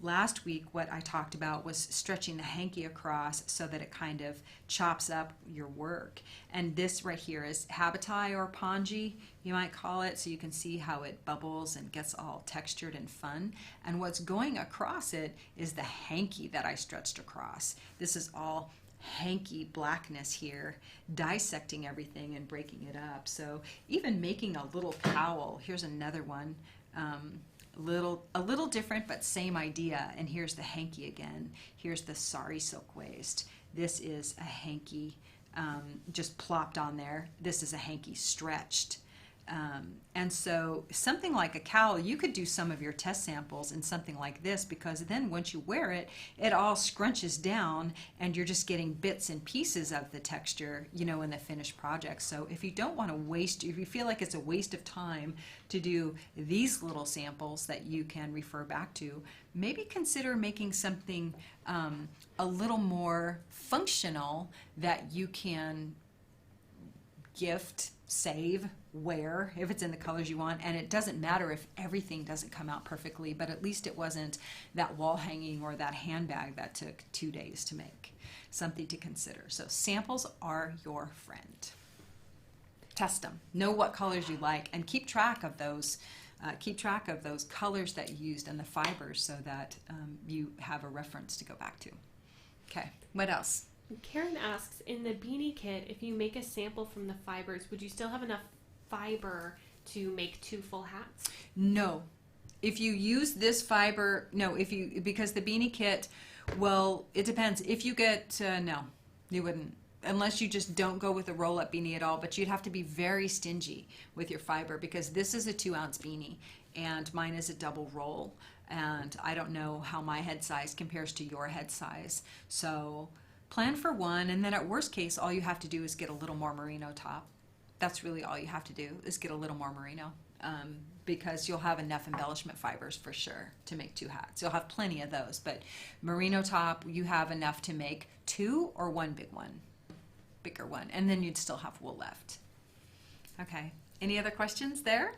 last week, what I talked about was stretching the hanky across so that it kind of chops up your work. And this right here is habitai or pongee, you might call it, so you can see how it bubbles and gets all textured and fun. And what's going across it is the hanky that I stretched across. This is all hanky blackness here, dissecting everything and breaking it up. So even making a little cowl, here's another one. A little different, but same idea. And here's the hanky again. Here's the sari silk waist. This is a hanky just plopped on there. This is a hanky stretched. And so something like a cowl, you could do some of your test samples in something like this, because then once you wear it, it all scrunches down and you're just getting bits and pieces of the texture, you know, in the finished project. So if you don't want to waste, if you feel like it's a waste of time to do these little samples that you can refer back to, maybe consider making something a little more functional that you can gift, save, wear if it's in the colors you want. And it doesn't matter if everything doesn't come out perfectly, but at least it wasn't that wall hanging or that handbag that took 2 days to make. Something to consider. So samples are your friend. Test them. Know what colors you like, and keep track of those. Keep track of those colors that you used and the fibers, so that you have a reference to go back to. Okay, what else? Karen asks, in the beanie kit, if you make a sample from the fibers, would you still have enough fiber to make 2 full hats? No. If you use this fiber, no, because the beanie kit, well, it depends. If you get, no, you wouldn't. Unless you just don't go with a roll-up beanie at all, but you'd have to be very stingy with your fiber, because this is a 2-ounce beanie and mine is a double roll, and I don't know how my head size compares to your head size. So plan for 1, and then at worst case, all you have to do is get a little more merino top. That's really all you have to do, is get a little more merino, because you'll have enough embellishment fibers for sure to make 2 hats. You'll have plenty of those, but merino top, you have enough to make 2 or 1 bigger one, and then you'd still have wool left. Okay, any other questions there?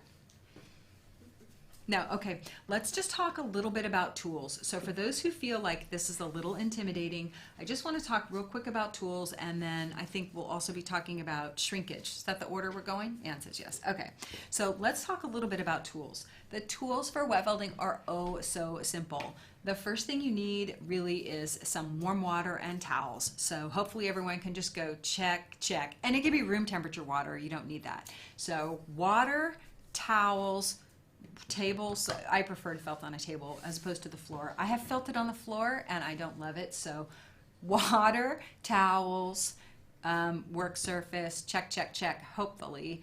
No, okay, let's just talk a little bit about tools. So for those who feel like this is a little intimidating, I just want to talk real quick about tools, and then I think we'll also be talking about shrinkage. Is that the order we're going? Ann says yes. Okay, so let's talk a little bit about tools. The tools for wet welding are oh so simple. The first thing you need really is some warm water and towels. So hopefully everyone can just go check, check. And it can be room temperature water, you don't need that. So water, towels, tables. I prefer to felt on a table as opposed to the floor. I have felted on the floor and I don't love it. So water, towels, work surface, check, check, check, hopefully.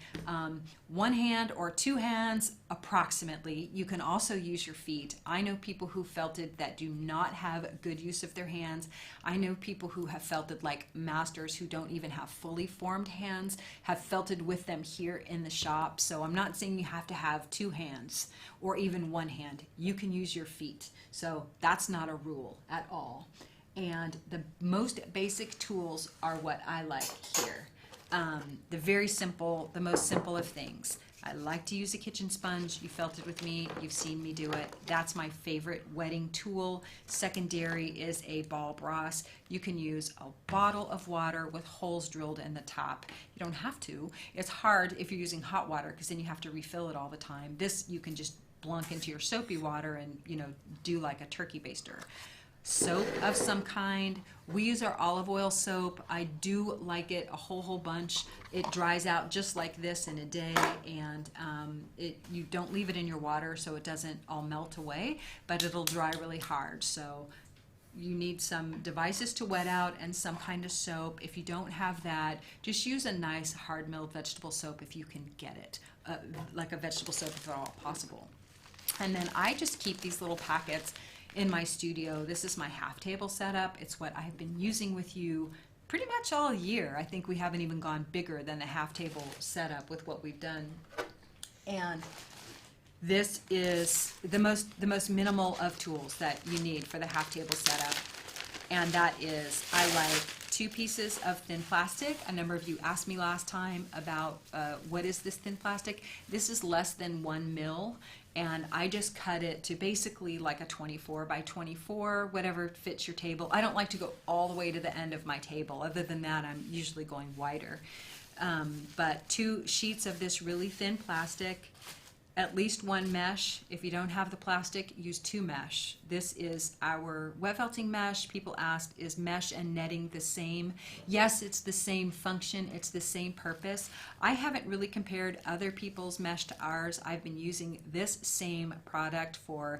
1 hand or 2 hands approximately. You can also use your feet. I know people who felted that do not have good use of their hands. I know people who have felted like masters who don't even have fully formed hands, have felted with them here in the shop. So I'm not saying you have to have 2 hands or even 1 hand. You can use your feet. So that's not a rule at all. And the most basic tools are what I like here. The very simple, the most simple of things. I like to use a kitchen sponge. You felt it with me. You've seen me do it. That's my favorite wetting tool. Secondary is a ball brass. You can use a bottle of water with holes drilled in the top. You don't have to. It's hard if you're using hot water, because then you have to refill it all the time. This you can just blunk into your soapy water and, you know, do like a turkey baster. Soap of some kind. We use our olive oil soap. I do like it a whole bunch. It dries out just like this in a day, and you don't leave it in your water so it doesn't all melt away, but it'll dry really hard. So you need some devices to wet out and some kind of soap. If you don't have that, just use a nice hard milled vegetable soap if you can get it, like a vegetable soap if at all possible. And then I just keep these little packets in my studio. This is my half table setup. It's what I've been using with you pretty much all year. I think we haven't even gone bigger than the half table setup with what we've done. And this is the most minimal of tools that you need for the half table setup. And that is, I like 2 pieces of thin plastic. A number of you asked me last time about what is this thin plastic. This is less than 1 mil, and I just cut it to basically like a 24 by 24, whatever fits your table. I don't like to go all the way to the end of my table. Other than that, I'm usually going wider. But 2 sheets of this really thin plastic, at least 1 mesh. If you don't have the plastic, use 2 mesh. This is our wet felting mesh. People asked, is mesh and netting the same? Yes, it's the same function. It's the same purpose. I haven't really compared other people's mesh to ours. I've been using this same product for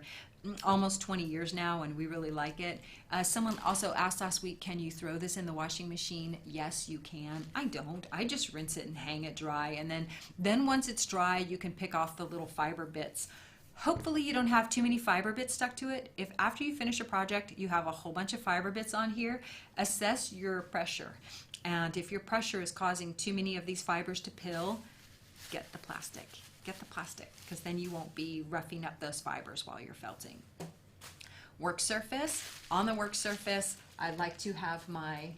almost 20 years now, and we really like it. Someone also asked last week, can you throw this in the washing machine? Yes, you can. I don't. I just rinse it and hang it dry, and then once it's dry, you can pick off the little fiber bits. Hopefully you don't have too many fiber bits stuck to it. If after you finish a project you have a whole bunch of fiber bits on here, assess your pressure. And if your pressure is causing too many of these fibers to pill, get the plastic. Get the plastic, because then you won't be roughing up those fibers while you're felting. Work surface. On the work surface, I'd like to have my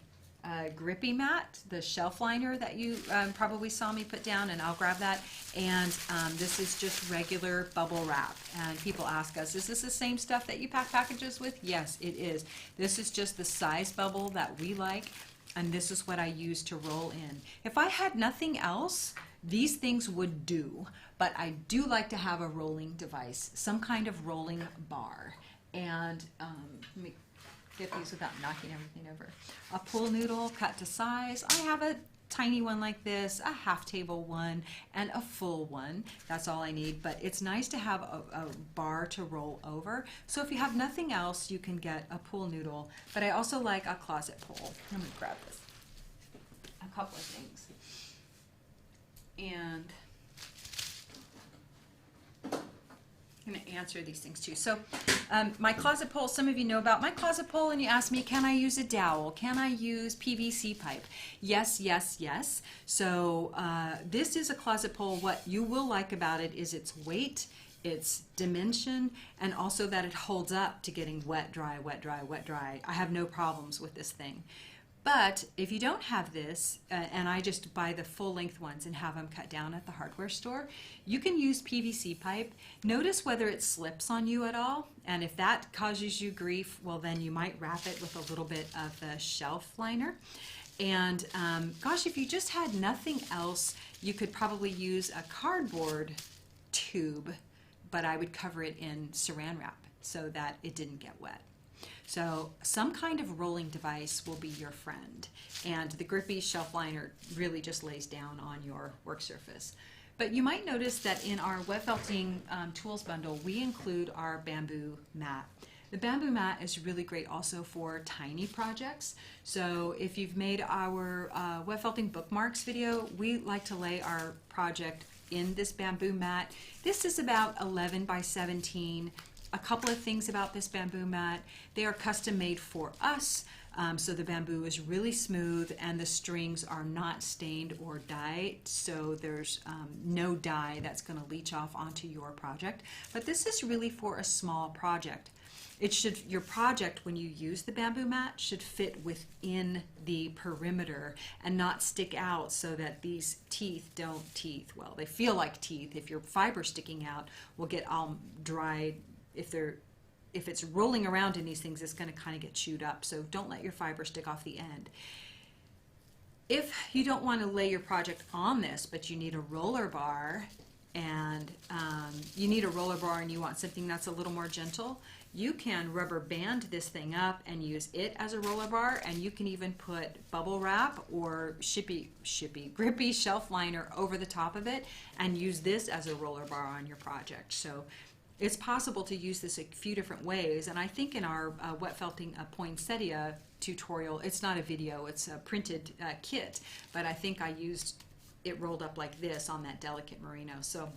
grippy mat, the shelf liner that you probably saw me put down, and I'll grab that. And this is just regular bubble wrap. And people ask us, is this the same stuff that you pack packages with? Yes, it is. This is just the size bubble that we like, and this is what I use to roll in. If I had nothing else, these things would do, but I do like to have a rolling device, some kind of rolling bar. And let me get these without knocking everything over. A pool noodle cut to size. I have a tiny one like this, a half table one, and a full one. That's all I need, but it's nice to have a bar to roll over. So if you have nothing else, you can get a pool noodle, but I also like a closet pole. I'm gonna grab this. A couple of things. And I'm going to answer these things too. So my closet pole, some of you know about my closet pole, and you ask me, can I use a dowel? Can I use PVC pipe? Yes, yes, yes. So this is a closet pole. What you will like about it is its weight, its dimension, and also that it holds up to getting wet, dry, wet, dry, wet, dry. I have no problems with this thing. But if you don't have this, and I just buy the full length ones and have them cut down at the hardware store, you can use PVC pipe. Notice whether it slips on you at all, and if that causes you grief, well then you might wrap it with a little bit of the shelf liner. And gosh, if you just had nothing else, you could probably use a cardboard tube, but I would cover it in saran wrap so that it didn't get wet. So some kind of rolling device will be your friend, and the grippy shelf liner really just lays down on your work surface. But you might notice that in our wet felting tools bundle, we include our bamboo mat. The bamboo mat is really great also for tiny projects. So if you've made our wet felting bookmarks video, we like to lay our project in this bamboo mat. This is about 11 by 17. A couple of things about this bamboo mat: they are custom made for us, so the bamboo is really smooth and the strings are not stained or dyed, so there's no dye that's going to leach off onto your project. But this is really for a small project. Your project, when you use the bamboo mat, should fit within the perimeter and not stick out so that these well, they feel like teeth. If your fiber's sticking out, will get all dried. If it's rolling around in these things, it's going to kind of get chewed up, so don't let your fiber stick off the end. If you don't want to lay your project on this, but you need a roller bar, and you want something that's a little more gentle, you can rubber band this thing up and use it as a roller bar, and you can even put bubble wrap or grippy shelf liner over the top of it and use this as a roller bar on your project. So it's possible to use this a few different ways, and I think in our wet felting poinsettia tutorial, it's not a video, it's a printed kit, but I think I used it rolled up like this on that delicate merino. So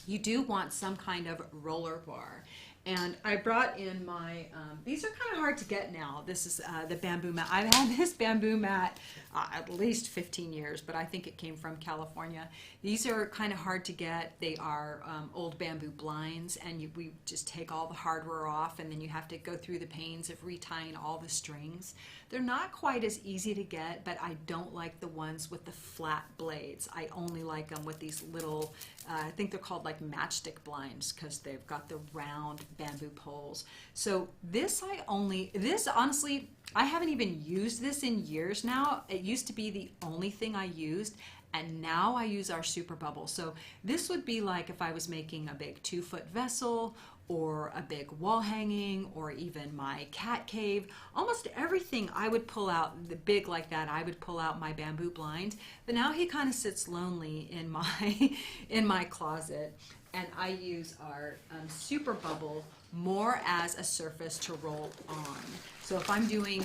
you do want some kind of roller bar. And I brought in my, these are kind of hard to get now. This is the bamboo mat. I've had this bamboo mat at least 15 years, but I think it came from California. These are kind of hard to get. They are old bamboo blinds, and we just take all the hardware off, and then you have to go through the pains of retying all the strings. They're not quite as easy to get, but I don't like the ones with the flat blades. I only like them with these little, I think they're called like matchstick blinds, because they've got the round bamboo poles. So this honestly, I haven't even used this in years now. It used to be the only thing I used, and now I use our super bubble. So this would be like if I was making a big 2-foot vessel, or a big wall hanging, or even my cat cave. Almost everything I would pull out, the big like that, I would pull out my bamboo blind. But now he kind of sits lonely in my in my closet, and I use our super bubble more as a surface to roll on. So if I'm doing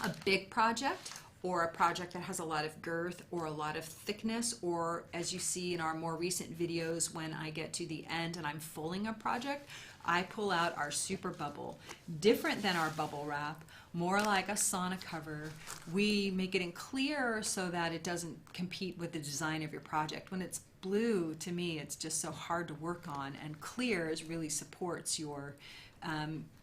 a big project, or a project that has a lot of girth or a lot of thickness, or as you see in our more recent videos, when I get to the end and I'm fulling a project, I pull out our super bubble. Different than our bubble wrap, more like a sauna cover. We make it in clear so that it doesn't compete with the design of your project. When it's blue, to me, it's just so hard to work on, and clear really supports your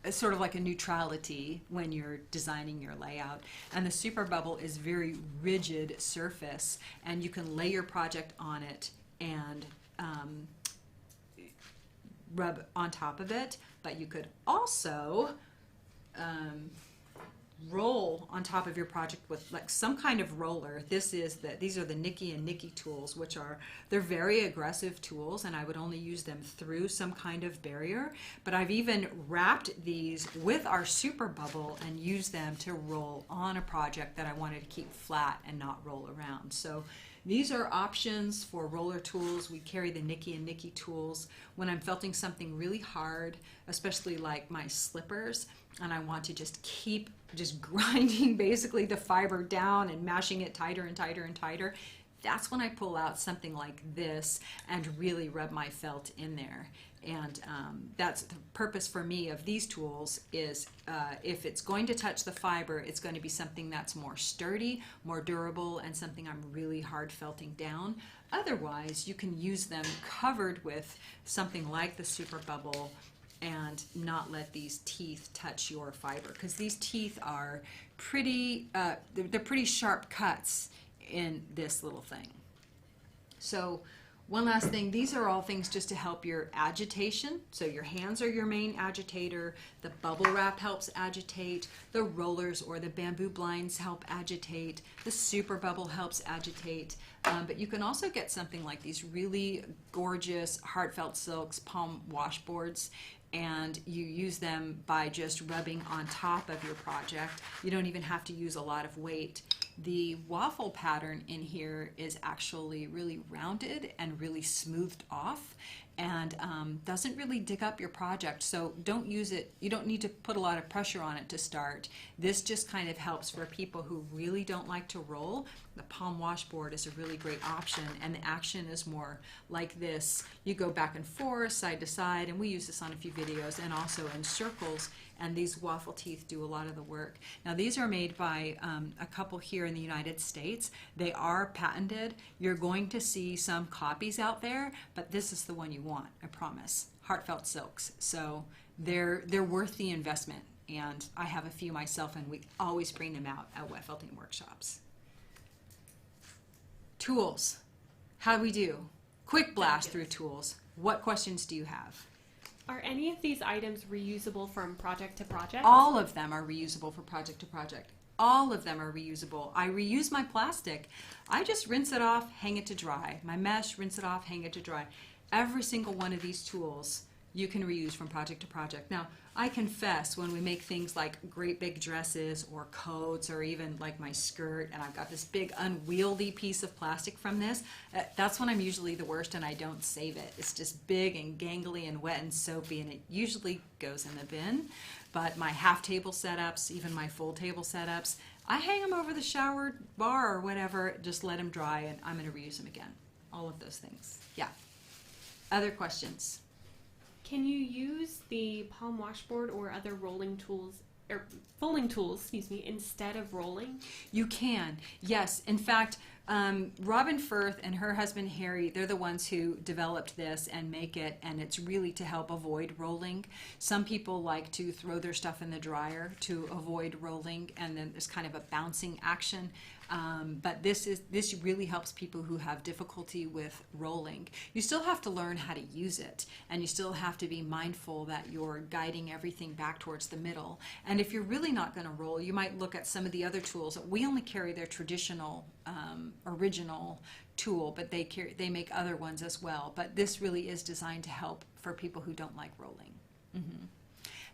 sort of like a neutrality when you're designing your layout. And the super bubble is very rigid surface, and you can lay your project on it and rub on top of it, but you could also roll on top of your project with like some kind of roller. These are the Nikki and Nikki tools, which they're very aggressive tools, and I would only use them through some kind of barrier. But I've even wrapped these with our super bubble and used them to roll on a project that I wanted to keep flat and not roll around. So these are options for roller tools. We carry the Nikki and Nikki tools when I'm felting something really hard, especially like my slippers, and I want to just keep grinding basically the fiber down and mashing it tighter and tighter and tighter. That's when I pull out something like this and really rub my felt in there. And that's the purpose for me of these tools is if it's going to touch the fiber, it's going to be something that's more sturdy, more durable, and something I'm really hard felting down. Otherwise, you can use them covered with something like the super bubble and not let these teeth touch your fiber, because these teeth are pretty, they're pretty sharp cuts in this little thing. So one last thing, these are all things just to help your agitation. So your hands are your main agitator, the bubble wrap helps agitate, the rollers or the bamboo blinds help agitate, the super bubble helps agitate, but you can also get something like these really gorgeous heartfelt silks palm washboards, and you use them by just rubbing on top of your project. You don't even have to use a lot of weight. The waffle pattern in here is actually really rounded and really smoothed off, and doesn't really dig up your project. So don't use it, you don't need to put a lot of pressure on it to start. This just kind of helps for people who really don't like to roll. The palm washboard is a really great option, and the action is more like this. You go back and forth, side to side, and we use this on a few videos, and also in circles, and these waffle teeth do a lot of the work. Now these are made by a couple here in the United States. They are patented. You're going to see some copies out there, but this is the one you want, I promise. Heartfelt silks. So they're worth the investment, and I have a few myself, and we always bring them out at wet felting workshops. Tools. How do we do? Quick blast through tools. What questions do you have? Are any of these items reusable from project to project? All of them are reusable for project to project. All of them are reusable. I reuse my plastic. I just rinse it off, hang it to dry. My mesh, rinse it off, hang it to dry. Every single one of these tools you can reuse from project to project. Now, I confess, when we make things like great big dresses or coats or even like my skirt, and I've got this big unwieldy piece of plastic from this, that's when I'm usually the worst and I don't save it. It's just big and gangly and wet and soapy, and it usually goes in the bin. But my half table setups, even my full table setups, I hang them over the shower bar or whatever, just let them dry, and I'm going to reuse them again. All of those things. Yeah. Other questions? Can you use the palm washboard or other rolling tools, or folding tools, excuse me, instead of rolling? You can, yes. In fact, Robin Firth and her husband Harry, they're the ones who developed this and make it, and it's really to help avoid rolling. Some people like to throw their stuff in the dryer to avoid rolling, and then there's kind of a bouncing action. But this really helps people who have difficulty with rolling. You still have to learn how to use it, and you still have to be mindful that you're guiding everything back towards the middle. And if you're really not going to roll, you might look at some of the other tools. We only carry their traditional original tool, but they make other ones as well. But this really is designed to help for people who don't like rolling.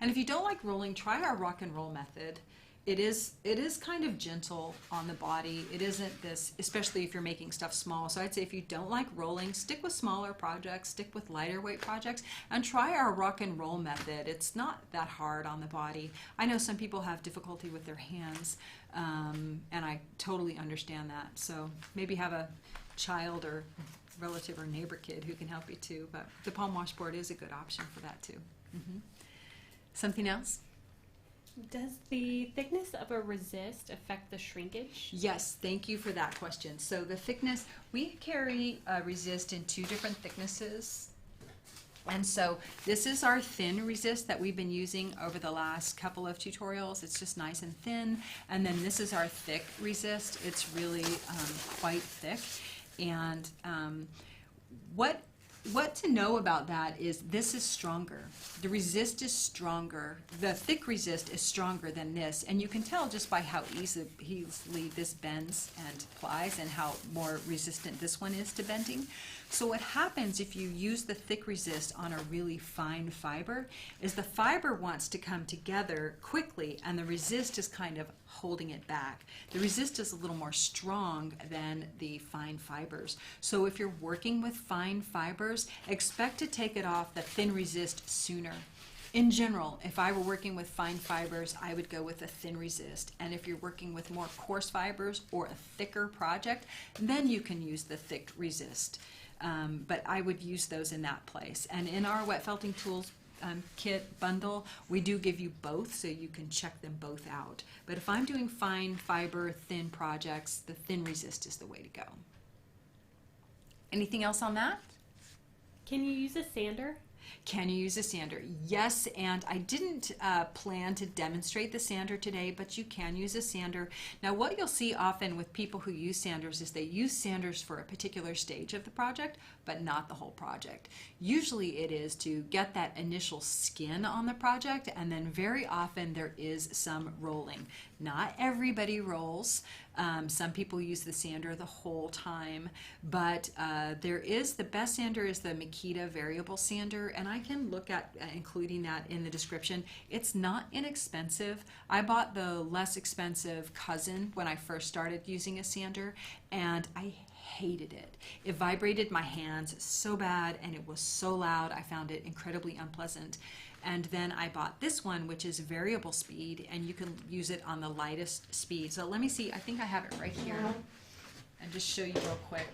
And if you don't like rolling, try our rock and roll method. It is kind of gentle on the body. It isn't this, especially if you're making stuff small. So I'd say if you don't like rolling, stick with smaller projects, stick with lighter weight projects, and try our rock and roll method. It's not that hard on the body. I know some people have difficulty with their hands, and I totally understand that. So maybe have a child or relative or neighbor kid who can help you too. But the palm washboard is a good option for that too. Something else? Does the thickness of a resist affect the shrinkage? Yes, thank you for that question. So the thickness, we carry resist in 2 different thicknesses. And so this is our thin resist that we've been using over the last couple of tutorials. It's just nice and thin. And then this is our thick resist. It's really quite thick. And what to know about that is this is stronger. The resist is stronger. The thick resist is stronger than this, and you can tell just by how easily this bends and plies and how more resistant this one is to bending. So what happens if you use the thick resist on a really fine fiber is the fiber wants to come together quickly, and the resist is kind of holding it back. The resist is a little more strong than the fine fibers. So if you're working with fine fibers, expect to take it off the thin resist sooner. In general, if I were working with fine fibers, I would go with a thin resist. And if you're working with more coarse fibers or a thicker project, then you can use the thick resist. But I would use those in that place. And in our wet felting tools kit bundle, we do give you both, so you can check them both out. But if I'm doing fine fiber, thin projects, the thin resist is the way to go. Anything else on that? Can you use a sander? Can you use a sander? Yes, and I didn't plan to demonstrate the sander today, but you can use a sander. Now, what you'll see often with people who use sanders is they use sanders for a particular stage of the project, but not the whole project. Usually it is to get that initial skin on the project, and then very often there is some rolling. Not everybody rolls. Some people use the sander the whole time, but the best sander is the Makita variable sander, and I can look at including that in the description. It's not inexpensive. I bought the less expensive cousin when I first started using a sander, and I hated it. It vibrated my hands so bad, and it was so loud. I found it incredibly unpleasant. And then I bought this one, which is variable speed, and you can use it on the lightest speed. So let me see, I think I have it right here, and just show you real quick.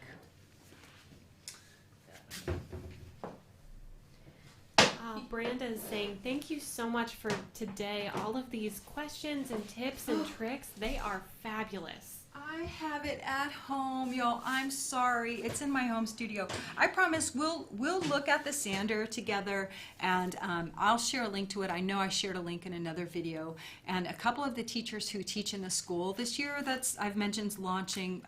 Branda is saying, thank you so much for today. All of these questions and tips and tricks, they are fabulous. I have it at home, y'all. I'm sorry. It's in my home studio. I promise we'll look at the sander together, and I'll share a link to it. I know I shared a link in another video, and a couple of the teachers who teach in the school this year I've mentioned launching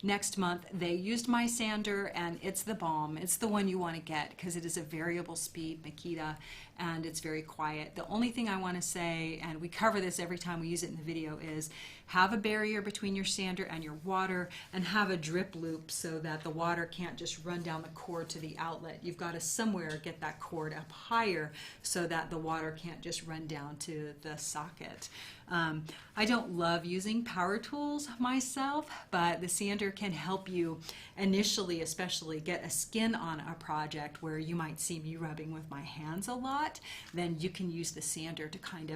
next month, they used my sander, and it's the bomb. It's the one you want to get because it is a variable speed Makita, and it's very quiet. The only thing I want to say, and we cover this every time we use it in the video, is have a barrier between your sander and your water, and have a drip loop so that the water can't just run down the cord to the outlet. You've got to somewhere get that cord up higher so that the water can't just run down to the socket. I don't love using power tools myself, but the sander can help you initially, especially get a skin on a project where you might see me rubbing with my hands a lot. Then you can use the sander to kind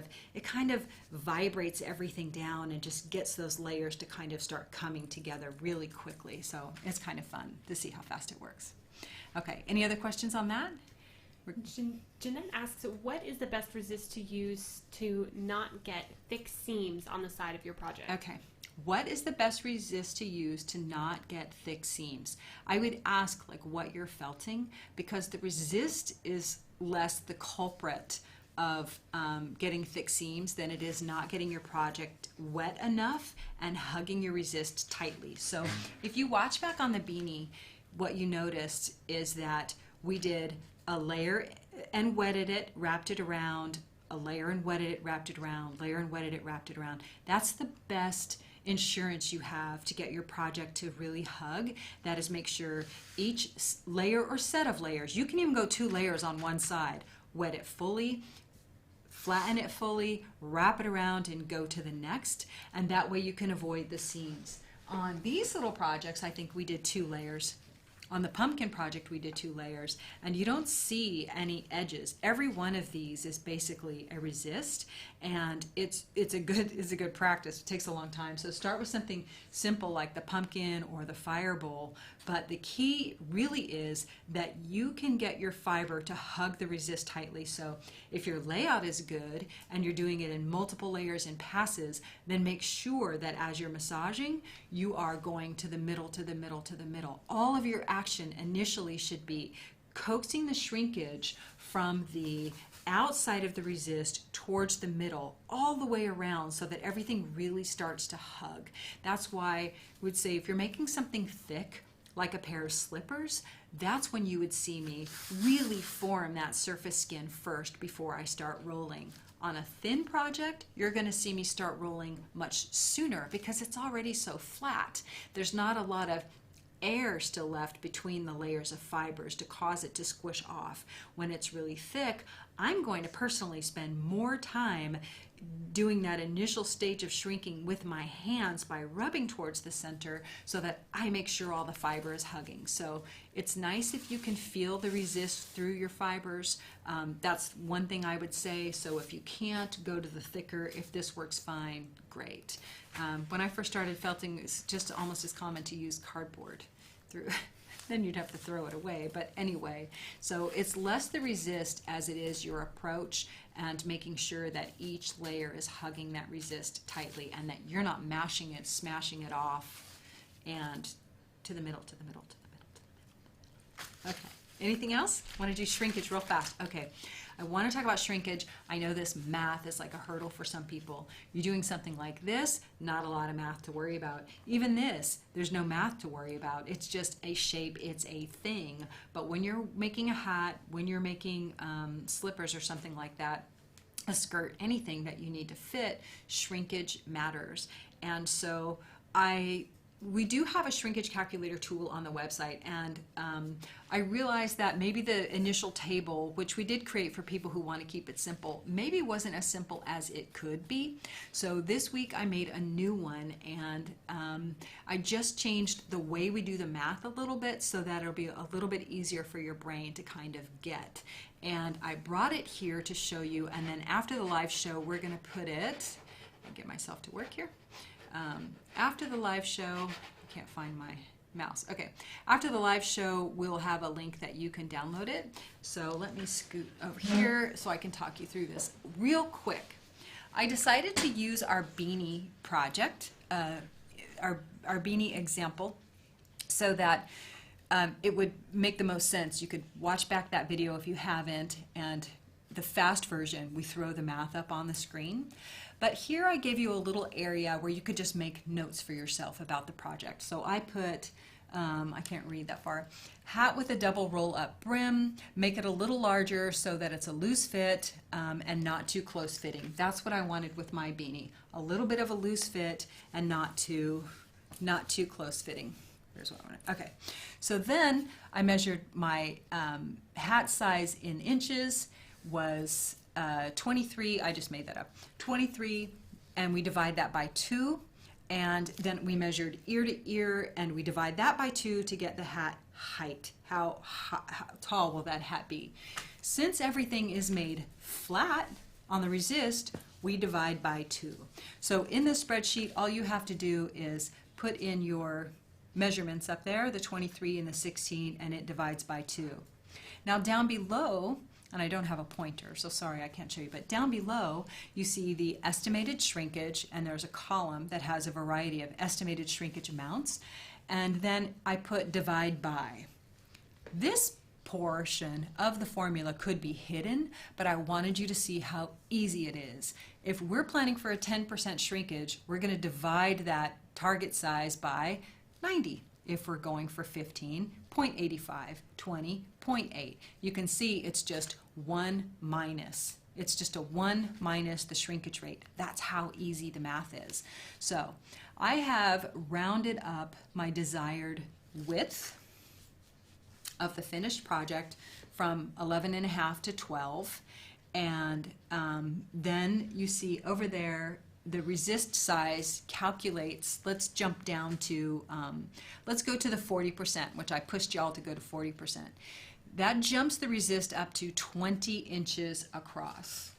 of vibrates everything down and just gets those layers to kind of start coming together really quickly. So it's kind of fun to see how fast it works. Okay, any other questions on that? Jeanette asks, what is the best resist to use to not get thick seams on the side of your project? Okay. What is the best resist to use to not get thick seams? I would ask like what you're felting, because the resist is less the culprit of getting thick seams than it is not getting your project wet enough and hugging your resist tightly. So if you watch back on the beanie, what you noticed is that we did a layer and wetted it, wrapped it around, a layer and wetted it, wrapped it around, layer and wetted it, wrapped it around. That's the best insurance you have to get your project to really hug. That is, make sure each layer or set of layers, you can even go 2 layers on one side, wet it fully, flatten it fully, wrap it around, and go to the next, and that way you can avoid the seams. On these little projects, I think we did 2 layers. On the pumpkin project, we did 2 layers, and you don't see any edges. Every one of these is basically a resist, and it's a good practice. It takes a long time. So start with something simple like the pumpkin or the fire bowl, but the key really is that you can get your fiber to hug the resist tightly. So if your layout is good and you're doing it in multiple layers and passes, then make sure that as you're massaging, you are going to the middle, to the middle, to the middle. All of your action initially should be coaxing the shrinkage from the outside of the resist towards the middle, all the way around, so that everything really starts to hug. That's why I would say if you're making something thick, like a pair of slippers, that's when you would see me really form that surface skin first before I start rolling. On a thin project, you're going to see me start rolling much sooner because it's already so flat. There's not a lot of air still left between the layers of fibers to cause it to squish off. When it's really thick, I'm going to personally spend more time doing that initial stage of shrinking with my hands by rubbing towards the center so that I make sure all the fiber is hugging. So it's nice if you can feel the resist through your fibers. That's one thing I would say. So if you can't, go to the thicker. If this works fine, great. When I first started felting, it's just almost as common to use cardboard through. Then you'd have to throw it away. But anyway, so it's less the resist as it is your approach and making sure that each layer is hugging that resist tightly and that you're not mashing it, smashing it off, and to the middle, to the middle, to the middle, to the middle. Okay. Anything else? Want to do shrinkage real fast? Okay. I want to talk about shrinkage. I know this math is like a hurdle for some people. You're doing something like this, not a lot of math to worry about. Even this, there's no math to worry about. It's just a shape, it's a thing. But when you're making a hat, when you're making slippers or something like that, a skirt, anything that you need to fit, shrinkage matters. And so we do have a shrinkage calculator tool on the website, and I realized that maybe the initial table, which we did create for people who want to keep it simple, maybe wasn't as simple as it could be. So this week I made a new one, and I just changed the way we do the math a little bit so that it'll be a little bit easier for your brain to kind of get. And I brought it here to show you, and then after the live show we're going to put it, I'll get myself to work here. After the live show, I can't find my mouse. Okay, after the live show, we'll have a link that you can download it. So let me scoot over here so I can talk you through this real quick. I decided to use our beanie project, our beanie example, so that it would make the most sense. You could watch back that video if you haven't, and the fast version, we throw the math up on the screen. But here I gave you a little area where you could just make notes for yourself about the project. So I put, I can't read that far, hat with a double roll up brim, make it a little larger so that it's a loose fit and not too close fitting. That's what I wanted with my beanie. A little bit of a loose fit and not too close fitting. Here's what I wanted. Okay, so then I measured my hat size in inches was 23, I just made that up, 23, and we divide that by 2, and then we measured ear to ear, and we divide that by 2 to get the hat height. How tall will that hat be? Since everything is made flat on the resist, we divide by 2. So in this spreadsheet, all you have to do is put in your measurements up there, the 23 and the 16, and it divides by 2. Now down below, and I don't have a pointer, so sorry I can't show you, but down below you see the estimated shrinkage, and there's a column that has a variety of estimated shrinkage amounts, and then I put divide by. This portion of the formula could be hidden, but I wanted you to see how easy it is. If we're planning for a 10% shrinkage, we're going to divide that target size by 90. If we're going for 15, 0.85, 20, 0.8. You can see it's just 1 minus. It's just a 1 minus the shrinkage rate. That's how easy the math is. So I have rounded up my desired width of the finished project from 11.5 to 12, and then you see over there the resist size calculates. Let's jump down to let's go to the 40%, which I pushed y'all to go to 40%. That jumps the resist up to 20 inches across.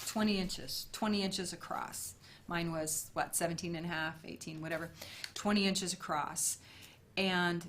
20 inches across. Mine was what, 17.5, 18, whatever, 20 inches across. And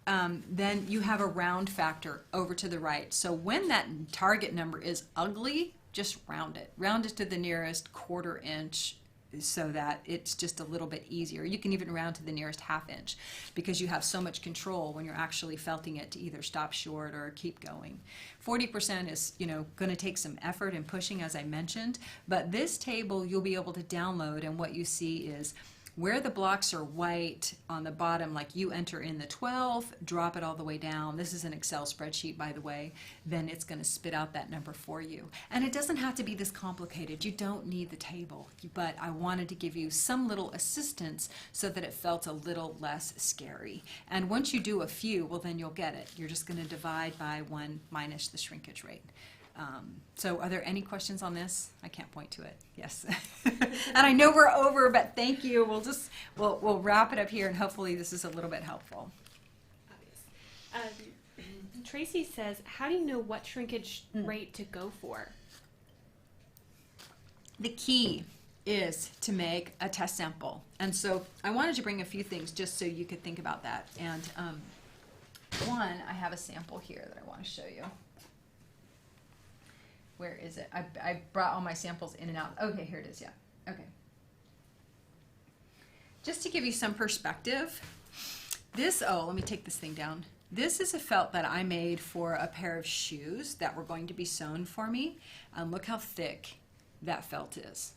then you have a round factor over to the right. So when that target number is ugly, just round it. Round it to the nearest 1/4 inch so that it's just a little bit easier. You can even round to the nearest 1/2 inch because you have so much control when you're actually felting it to either stop short or keep going. 40% is, going to take some effort and pushing, as I mentioned, but this table you'll be able to download, and what you see is where the blocks are white on the bottom, like you enter in the 12, drop it all the way down. This is an Excel spreadsheet, by the way. Then it's going to spit out that number for you. And it doesn't have to be this complicated. You don't need the table. But I wanted to give you some little assistance so that it felt a little less scary. And once you do a few, well, then you'll get it. You're just going to divide by 1 minus the shrinkage rate. So are there any questions on this? I can't point to it. Yes. And I know we're over, but thank you. We'll wrap it up here, and hopefully this is a little bit helpful. Tracy says, how do you know what shrinkage rate to go for? The key is to make a test sample. And so I wanted to bring a few things just so you could think about that. And one, I have a sample here that I want to show you. Where is it? I brought all my samples in and out. Okay, here it is, yeah. Okay. Just to give you some perspective, let me take this thing down. This is a felt that I made for a pair of shoes that were going to be sewn for me. And look how thick that felt is.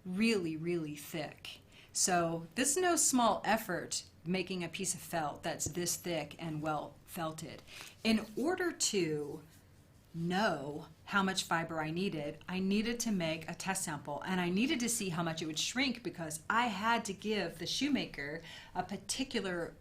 Really, really thick. So this is no small effort making a piece of felt that's this thick and well felted. In order to know how much fiber I needed to make a test sample, and I needed to see how much it would shrink because I had to give the shoemaker a particular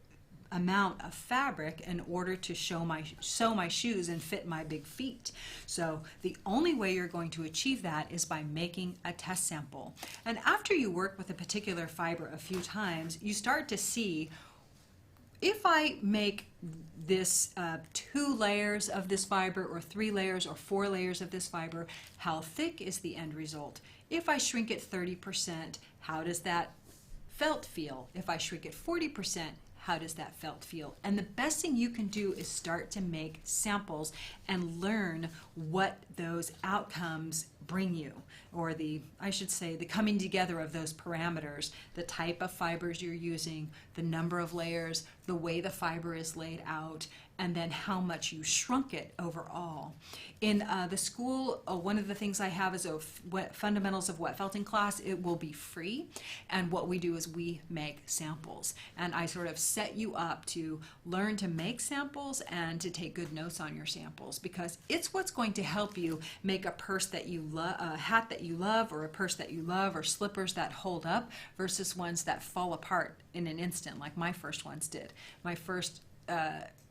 amount of fabric in order to sew my shoes and fit my big feet. So the only way you're going to achieve that is by making a test sample. And after you work with a particular fiber a few times, you start to see, if I make this 2 layers of this fiber, or 3 layers, or 4 layers of this fiber, how thick is the end result? If I shrink it 30%, how does that felt feel? If I shrink it 40%, how does that felt feel? And the best thing you can do is start to make samples and learn what those outcomes bring you, or I should say the coming together of those parameters, the type of fibers you're using, the number of layers, the way the fiber is laid out, and then how much you shrunk it overall. In the school, one of the things I have is a fundamentals of wet felting class. It will be free, and what we do is we make samples, and I sort of set you up to learn to make samples and to take good notes on your samples, because it's what's going to help you make a purse that you love, a hat that you love, or a purse that you love, or slippers that hold up versus ones that fall apart in an instant like my first ones did. My first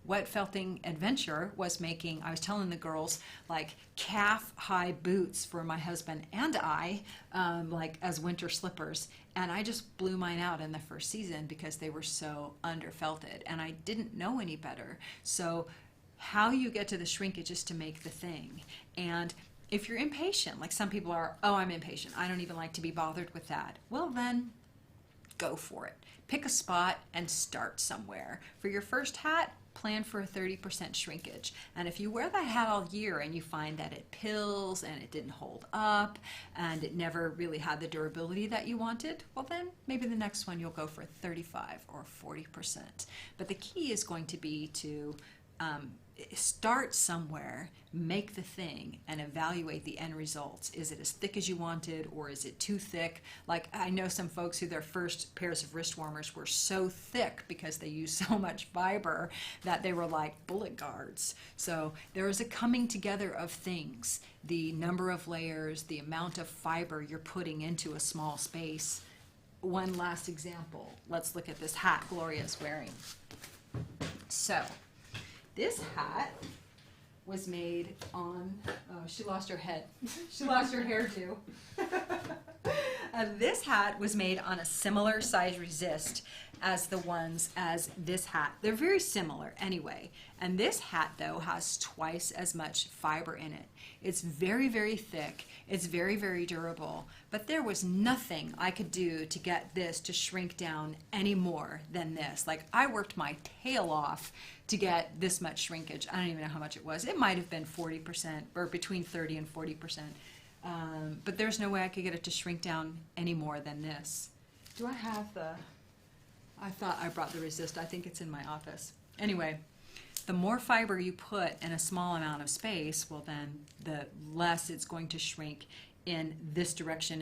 wet felting adventure was I was telling the girls, like, calf high boots for my husband and I, like as winter slippers, and I just blew mine out in the first season because they were so under felted and I didn't know any better. So how you get to the shrinkage is to make the thing. And if you're impatient, like some people are, oh, I'm impatient, I don't even like to be bothered with that, well then go for it. Pick a spot and start somewhere. For your first hat, plan for a 30% shrinkage. And if you wear that hat all year and you find that it pills and it didn't hold up and it never really had the durability that you wanted, well then maybe the next one you'll go for 35 or 40%. But the key is going to be to start somewhere, make the thing, and evaluate the end results. Is it as thick as you wanted, or is it too thick? Like, I know some folks who their first pairs of wrist warmers were so thick because they used so much fiber that they were like bullet guards. So there is a coming together of things, the number of layers, the amount of fiber you're putting into a small space. One last example. Let's look at this hat Gloria's wearing. So this hat was made on, oh, she lost her head. She lost her hair too. This hat was made on a similar size resist as the ones as this hat. They're very similar anyway. And this hat though has twice as much fiber in it. It's very, very thick. It's very, very durable. But there was nothing I could do to get this to shrink down any more than this. Like, I worked my tail off to get this much shrinkage. I don't even know how much it was. It might have been 40% or between 30 and 40%. But there's no way I could get it to shrink down any more than this. Do I have the, I thought I brought the resist. I think it's in my office. Anyway, the more fiber you put in a small amount of space, well then the less it's going to shrink in this direction,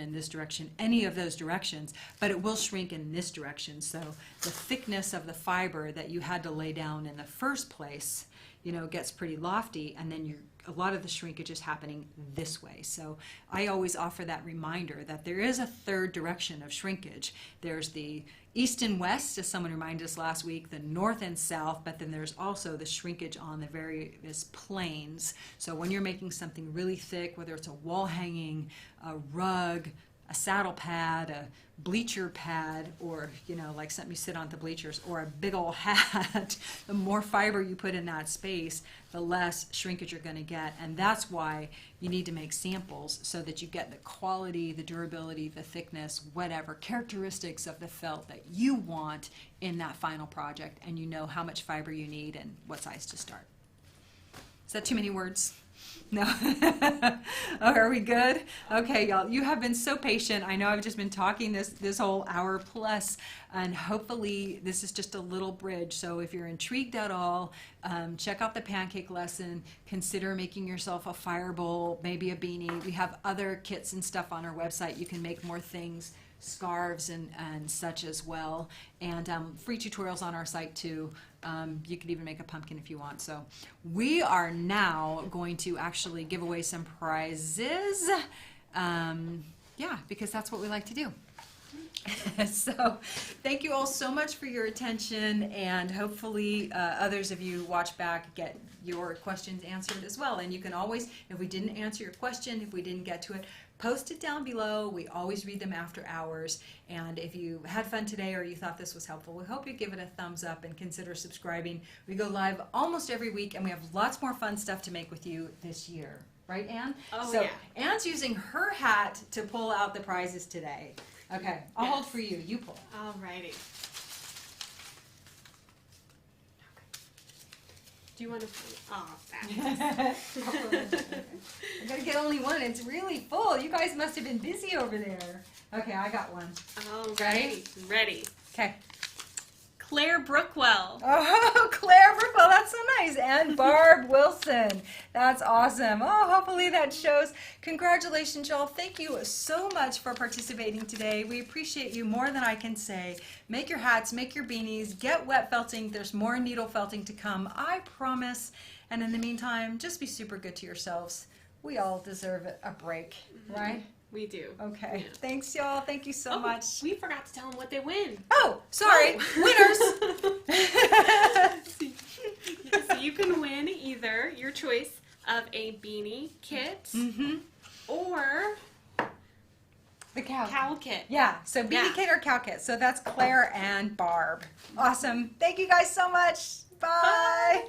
any of those directions, but it will shrink in this direction. So the thickness of the fiber that you had to lay down in the first place, you know, gets pretty lofty, and then a lot of the shrinkage is happening this way. So I always offer that reminder that there is a third direction of shrinkage. There's the east and west, as someone reminded us last week, the north and south, but then there's also the shrinkage on the various planes. So when you're making something really thick, whether it's a wall hanging, a rug, a saddle pad, a bleacher pad, or, you know, like something you sit on the bleachers, or a big old hat, the more fiber you put in that space, the less shrinkage you're going to get. And that's why you need to make samples so that you get the quality, the durability, the thickness, whatever characteristics of the felt that you want in that final project, and you know how much fiber you need and what size to start. Is that too many words? No. Oh, are we good? Okay, y'all, you have been so patient. I know I've just been talking this whole hour plus, and hopefully this is just a little bridge. So if you're intrigued at all, check out the pancake lesson. Consider making yourself a fire bowl, maybe a beanie. We have other kits and stuff on our website. You can make more things, scarves and such as well, and free tutorials on our site too. You could even make a pumpkin if you want. So we are now going to actually give away some prizes, yeah, because that's what we like to do. So thank you all so much for your attention, and hopefully others of you watch back get your questions answered as well. And you can always, if we didn't answer your question, if we didn't get to it, post it down below. We always read them after hours. And if you had fun today or you thought this was helpful, we hope you give it a thumbs up and consider subscribing. We go live almost every week, and we have lots more fun stuff to make with you this year. Right, Anne? Oh, so yeah. Anne's using her hat to pull out the prizes today. Okay, I'll hold for you. You pull. Alrighty. Do you want to? Oh, that. I gotta get only one. It's really full. You guys must have been busy over there. Okay, I got one. Alrighty. Ready. Okay. Claire Brookwell. Oh, Claire Brookwell, that's so nice. And Barb Wilson. That's awesome. Oh, hopefully that shows. Congratulations, y'all. Thank you so much for participating today. We appreciate you more than I can say. Make your hats, make your beanies, get wet felting. There's more needle felting to come, I promise. And in the meantime, just be super good to yourselves. We all deserve a break, right? We do. Okay. Yeah. Thanks, y'all. Thank you so much. We forgot to tell them what they win. Oh, sorry. Winners. So you can win either your choice of a beanie kit or The cow kit. Yeah, so beanie kit or cow kit. So that's Claire and Barb. Awesome. Thank you guys so much. Bye. Bye.